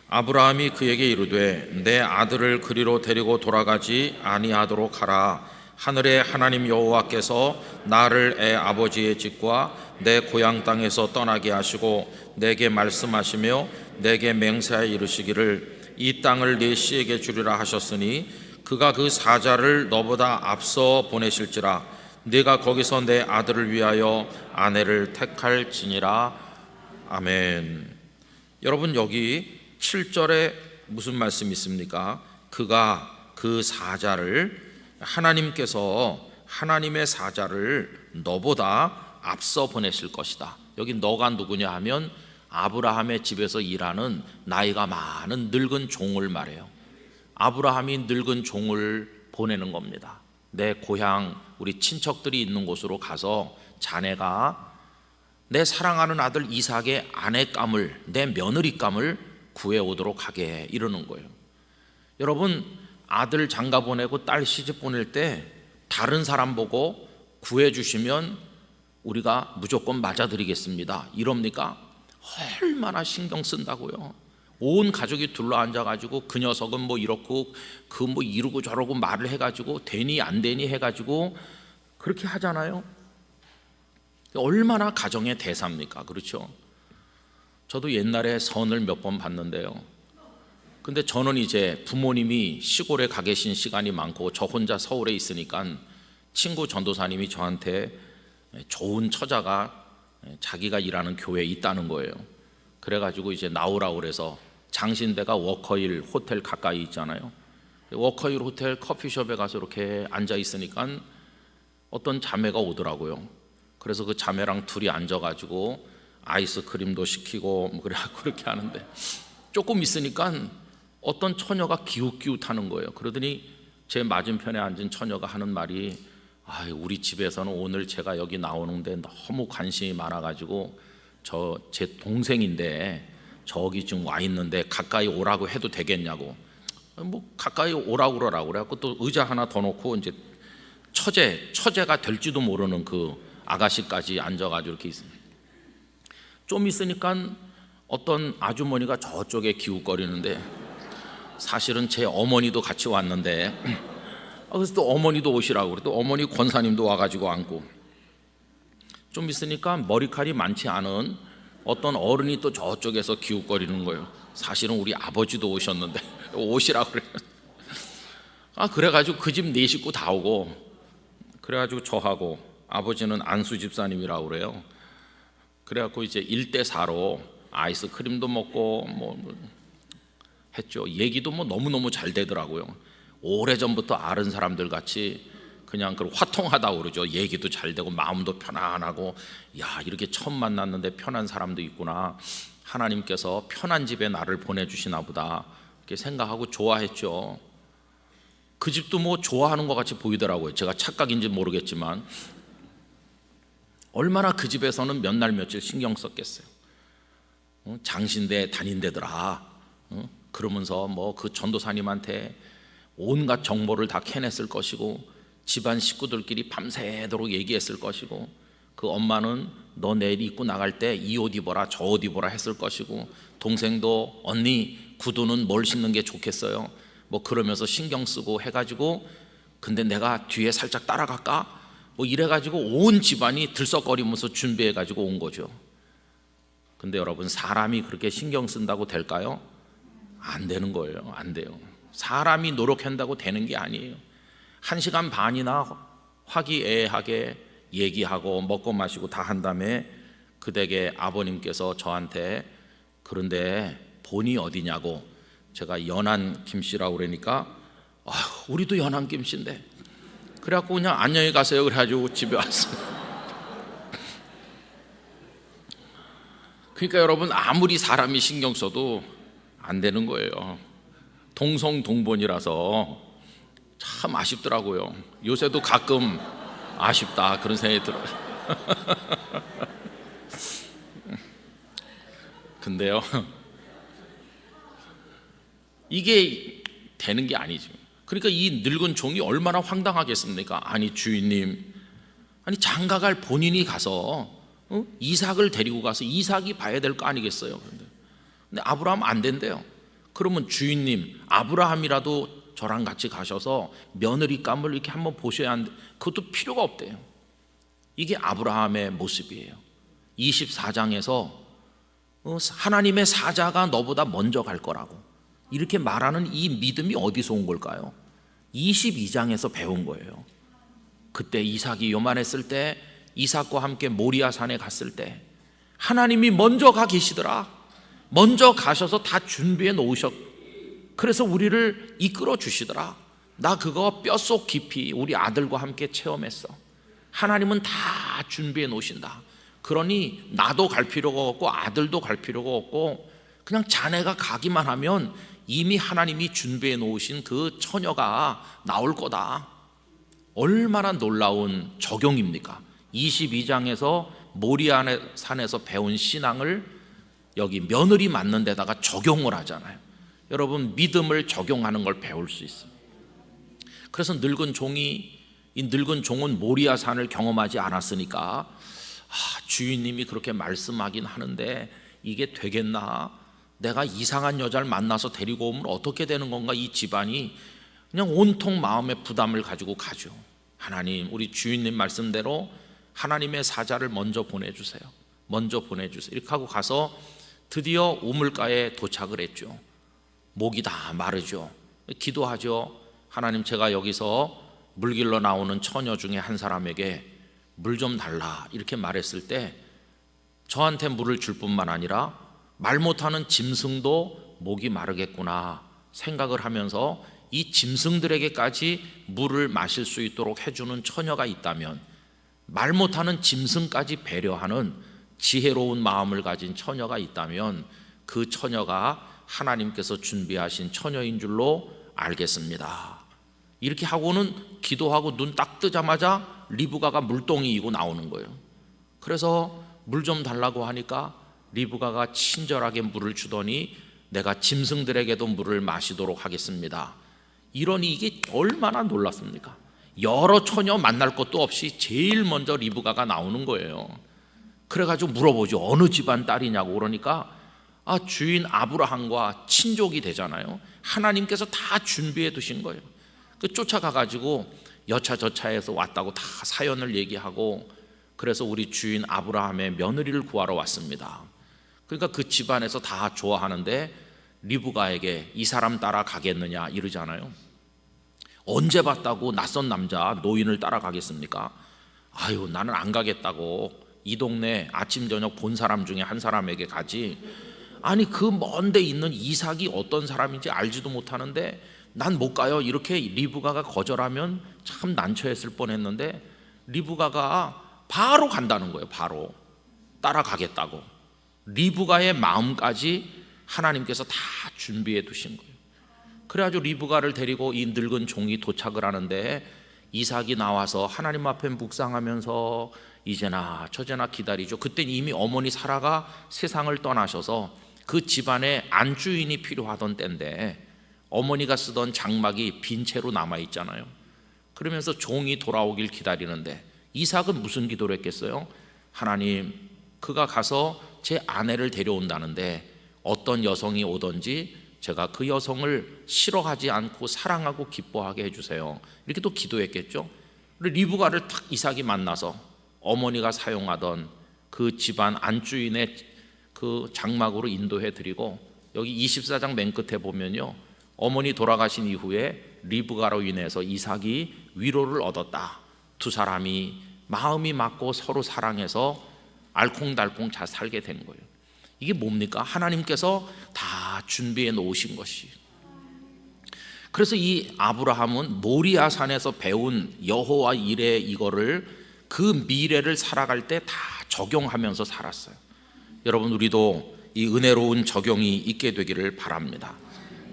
아브라함이 그에게 이르되 내 아들을 그리로 데리고 돌아가지 아니하도록 하라. 하늘의 하나님 여호와께서 나를 애 아버지의 집과 내 고향 땅에서 떠나게 하시고 내게 말씀하시며 내게 맹세하여 이르시기를 이 땅을 네 씨에게 주리라 하셨으니 그가 그 사자를 너보다 앞서 보내실지라. 네가 거기서 내 아들을 위하여 아내를 택할지니라. 아멘. 여러분 여기 7절에 무슨 말씀이 있습니까? 그가 그 사자를, 하나님께서 하나님의 사자를 너보다 앞서 보내실 것이다. 여기 너가 누구냐 하면 아브라함의 집에서 일하는 나이가 많은 늙은 종을 말해요. 아브라함이 늙은 종을 보내는 겁니다. 내 고향, 우리 친척들이 있는 곳으로 가서 자네가 내 사랑하는 아들 이삭의 아내감을, 내 며느리감을 구해오도록 하게, 이러는 거예요. 여러분, 아들 장가 보내고 딸 시집 보낼 때 다른 사람 보고 구해주시면 우리가 무조건 맞아드리겠습니다, 이럽니까? 얼마나 신경 쓴다고요. 온 가족이 둘러앉아가지고 그 녀석은 뭐 이렇고 그 뭐 이러고 저러고 말을 해가지고 되니 안 되니 해가지고 그렇게 하잖아요. 얼마나 가정의 대사입니까? 그렇죠? 저도 옛날에 선을 몇 번 봤는데요. 근데 저는 이제 부모님이 시골에 가 계신 시간이 많고 저 혼자 서울에 있으니까 친구 전도사님이 저한테 좋은 처자가 자기가 일하는 교회에 있다는 거예요. 그래가지고 이제 나오라고 그래서, 장신대가 워커힐 호텔 가까이 있잖아요. 워커힐 호텔 커피숍에 가서 이렇게 앉아 있으니까 어떤 자매가 오더라고요. 그래서 그 자매랑 둘이 앉아가지고 아이스크림도 시키고 뭐 그렇게 하는데, 조금 있으니까 어떤 처녀가 기웃기웃하는 거예요. 그러더니 제 맞은편에 앉은 처녀가 하는 말이, 우리 집에서는 오늘 제가 여기 나오는데 너무 관심이 많아가지고 제 동생인데 저기 지금 와 있는데 가까이 오라고 해도 되겠냐고. 뭐 가까이 오라고 그러라고 그래갖고 또 의자 하나 더 놓고 이제 처제가 될지도 모르는 그 아가씨까지 앉아가지고 이렇게 있습니다. 좀 있으니까 어떤 아주머니가 저쪽에 기웃거리는데, 사실은 제 어머니도 같이 왔는데 그래서 또 어머니도 오시라고 그래. 또 어머니 권사님도 와가지고 앉고, 좀 있으니까 머리칼이 많지 않은 어떤 어른이 또 저쪽에서 기웃거리는 거예요. 사실은 우리 아버지도 오셨는데 오시라고 그래요. 그래가지고 그 집 네 식구 다 오고, 그래가지고 저하고 아버지는 안수 집사님이라고 그래요. 그래갖고 이제 1대4로 아이스크림도 먹고 뭐 했죠. 얘기도 뭐 너무너무 잘 되더라고요. 오래전부터 아는 사람들 같이 그냥 그 화통하다고 그러죠. 얘기도 잘 되고 마음도 편안하고, 야, 이렇게 처음 만났는데 편한 사람도 있구나, 하나님께서 편한 집에 나를 보내주시나 보다, 이렇게 생각하고 좋아했죠. 그 집도 뭐 좋아하는 것 같이 보이더라고요. 제가 착각인지 모르겠지만 얼마나 그 집에서는 몇 날 며칠 신경 썼겠어요. 장신대 다닌대더라, 그러면서 뭐 그 전도사님한테 온갖 정보를 다 캐냈을 것이고, 집안 식구들끼리 밤새도록 얘기했을 것이고, 그 엄마는 너 내일 입고 나갈 때 이 옷 입어라 저 옷 입어라 했을 것이고, 동생도 언니 구두는 뭘 신는 게 좋겠어요 뭐 그러면서 신경 쓰고 해가지고, 근데 내가 뒤에 살짝 따라갈까 뭐 이래가지고 온 집안이 들썩거리면서 준비해가지고 온 거죠. 근데 여러분, 사람이 그렇게 신경 쓴다고 될까요? 안 되는 거예요. 안 돼요. 사람이 노력한다고 되는 게 아니에요. 1시간 반이나 화기애애하게 얘기하고 먹고 마시고 다 한 다음에 그 댁에 아버님께서 저한테, 그런데 본이 어디냐고, 제가 연안 김씨라고 그러니까 우리도 연안 김씨인데, 그래갖고 그냥 안녕히 가세요 그래가지고 집에 왔어요. 그러니까 여러분, 아무리 사람이 신경 써도 안 되는 거예요. 동성동본이라서 참 아쉽더라고요. 요새도 가끔 아쉽다 그런 생각이 들어요. 근데요, 이게 되는 게 아니죠. 그러니까 이 늙은 종이 얼마나 황당하겠습니까? 아니 주인님, 아니 장가갈 본인이 가서 이삭을 데리고 가서 이삭이 봐야 될 거 아니겠어요? 근데 아브라함 안 된대요. 그러면 주인님, 아브라함이라도 저랑 같이 가셔서 며느리감을 이렇게 한번 보셔야 하는데 그것도 필요가 없대요. 이게 아브라함의 모습이에요. 24장에서 하나님의 사자가 너보다 먼저 갈 거라고 이렇게 말하는 이 믿음이 어디서 온 걸까요? 22장에서 배운 거예요. 그때 이삭이 요만했을 때, 이삭과 함께 모리아산에 갔을 때 하나님이 먼저 가 계시더라. 먼저 가셔서 다 준비해 놓으셨. 그래서 우리를 이끌어 주시더라. 나 그거 뼛속 깊이 우리 아들과 함께 체험했어. 하나님은 다 준비해 놓으신다. 그러니 나도 갈 필요가 없고 아들도 갈 필요가 없고 그냥 자네가 가기만 하면 이미 하나님이 준비해 놓으신 그 처녀가 나올 거다. 얼마나 놀라운 적용입니까? 22장에서 모리아 산에서 배운 신앙을 여기 며느리 맞는 데다가 적용을 하잖아요. 여러분, 믿음을 적용하는 걸 배울 수 있습니다. 그래서 이 늙은 종은 모리아 산을 경험하지 않았으니까 주인님이 그렇게 말씀하긴 하는데 이게 되겠나? 내가 이상한 여자를 만나서 데리고 오면 어떻게 되는 건가? 이 집안이 그냥 온통 마음의 부담을 가지고 가죠. 하나님, 우리 주인님 말씀대로 하나님의 사자를 먼저 보내주세요. 이렇게 하고 가서 드디어 우물가에 도착을 했죠. 목이 다 마르죠. 기도하죠. 하나님, 제가 여기서 물 길러 나오는 처녀 중에 한 사람에게 물 좀 달라 이렇게 말했을 때 저한테 물을 줄 뿐만 아니라 말 못하는 짐승도 목이 마르겠구나 생각을 하면서 이 짐승들에게까지 물을 마실 수 있도록 해주는 처녀가 있다면, 말 못하는 짐승까지 배려하는 지혜로운 마음을 가진 처녀가 있다면 그 처녀가 하나님께서 준비하신 처녀인 줄로 알겠습니다. 이렇게 하고는 기도하고 눈 딱 뜨자마자 리브가가 물동이 이고 나오는 거예요. 그래서 물 좀 달라고 하니까 리브가가 친절하게 물을 주더니 내가 짐승들에게도 물을 마시도록 하겠습니다. 이러니 이게 얼마나 놀랐습니까? 여러 처녀 만날 것도 없이 제일 먼저 리브가가 나오는 거예요. 그래가지고 물어보죠. 어느 집안 딸이냐고. 그러니까 주인 아브라함과 친족이 되잖아요. 하나님께서 다 준비해 두신 거예요. 쫓아가가지고 여차저차해서 왔다고 다 사연을 얘기하고, 그래서 우리 주인 아브라함의 며느리를 구하러 왔습니다. 그러니까 그 집안에서 다 좋아하는데 리브가에게 이 사람 따라 가겠느냐 이러잖아요. 언제 봤다고 낯선 남자 노인을 따라가겠습니까? 아유, 나는 안 가겠다고. 이 동네 아침 저녁 본 사람 중에 한 사람에게 가지. 아니, 그 먼 데 있는 이삭이 어떤 사람인지 알지도 못하는데 난 못 가요. 이렇게 리브가가 거절하면 참 난처했을 뻔했는데 리브가가 바로 간다는 거예요. 바로 따라가겠다고. 리브가의 마음까지 하나님께서 다 준비해 두신 거예요. 그래가지고 리브가를 데리고 이 늙은 종이 도착을 하는데 이삭이 나와서 하나님 앞에 묵상하면서 이제나 저제나 기다리죠. 그때 이미 어머니 사라가 세상을 떠나셔서 그 집안에 안주인이 필요하던 때인데 어머니가 쓰던 장막이 빈 채로 남아있잖아요. 그러면서 종이 돌아오길 기다리는데 이삭은 무슨 기도를 했겠어요? 하나님, 그가 가서 제 아내를 데려온다는데 어떤 여성이 오든지 제가 그 여성을 싫어하지 않고 사랑하고 기뻐하게 해주세요. 이렇게 또 기도했겠죠. 그리고 리브가를 딱 이삭이 만나서 어머니가 사용하던 그 집안 안주인의 그 장막으로 인도해 드리고, 여기 24장 맨 끝에 보면요, 어머니 돌아가신 이후에 리브가로 인해서 이삭이 위로를 얻었다. 두 사람이 마음이 맞고 서로 사랑해서 알콩달콩 잘 살게 된 거예요. 이게 뭡니까? 하나님께서 다 준비해 놓으신 것이. 그래서 이 아브라함은 모리아 산에서 배운 여호와 이레 이거를 그 미래를 살아갈 때 다 적용하면서 살았어요. 여러분, 우리도 이 은혜로운 적용이 있게 되기를 바랍니다.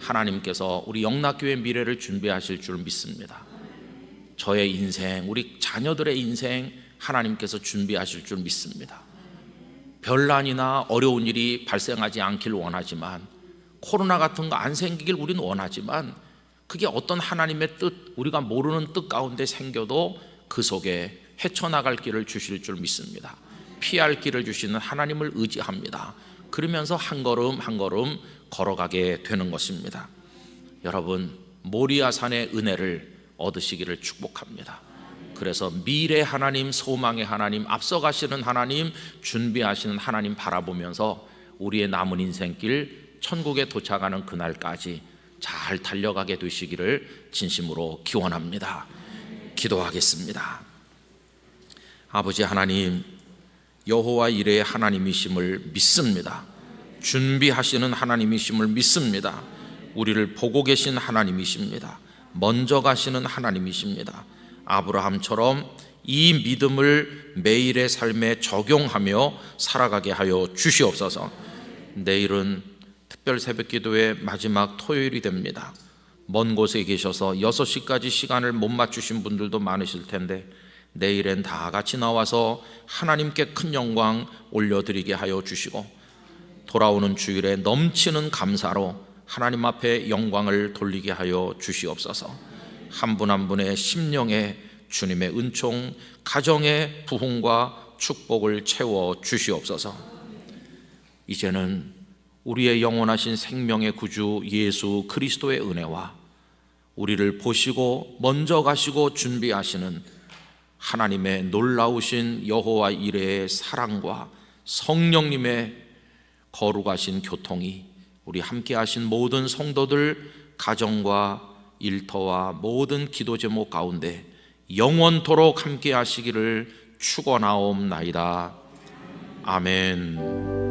하나님께서 우리 영락교회 미래를 준비하실 줄 믿습니다. 저의 인생, 우리 자녀들의 인생 하나님께서 준비하실 줄 믿습니다. 별난이나 어려운 일이 발생하지 않길 원하지만, 코로나 같은 거 안 생기길 우리는 원하지만, 그게 어떤 하나님의 뜻, 우리가 모르는 뜻 가운데 생겨도 그 속에 헤쳐나갈 길을 주실 줄 믿습니다. 피할 길을 주시는 하나님을 의지합니다. 그러면서 한 걸음 한 걸음 걸어가게 되는 것입니다. 여러분, 모리아 산의 은혜를 얻으시기를 축복합니다. 그래서 미래 하나님, 소망의 하나님, 앞서가시는 하나님, 준비하시는 하나님 바라보면서 우리의 남은 인생길 천국에 도착하는 그날까지 잘 달려가게 되시기를 진심으로 기원합니다. 기도하겠습니다. 아버지 하나님, 여호와 이레의 하나님이심을 믿습니다. 준비하시는 하나님이심을 믿습니다. 우리를 보고 계신 하나님이십니다. 먼저 가시는 하나님이십니다. 아브라함처럼 이 믿음을 매일의 삶에 적용하며 살아가게 하여 주시옵소서. 내일은 특별 새벽기도의 마지막 토요일이 됩니다. 먼 곳에 계셔서 6시까지 시간을 못 맞추신 분들도 많으실 텐데 내일엔 다 같이 나와서 하나님께 큰 영광 올려드리게 하여 주시고, 돌아오는 주일에 넘치는 감사로 하나님 앞에 영광을 돌리게 하여 주시옵소서. 한 분 한 분의 심령에 주님의 은총, 가정의 부흥과 축복을 채워 주시옵소서. 이제는 우리의 영원하신 생명의 구주 예수 그리스도의 은혜와 우리를 보시고 먼저 가시고 준비하시는 하나님의 놀라우신 여호와 이레의 사랑과 성령님의 거룩하신 교통이 우리 함께 하신 모든 성도들 가정과 일터와 모든 기도 제목 가운데 영원토록 함께 하시기를 축원하옵나이다. 아멘.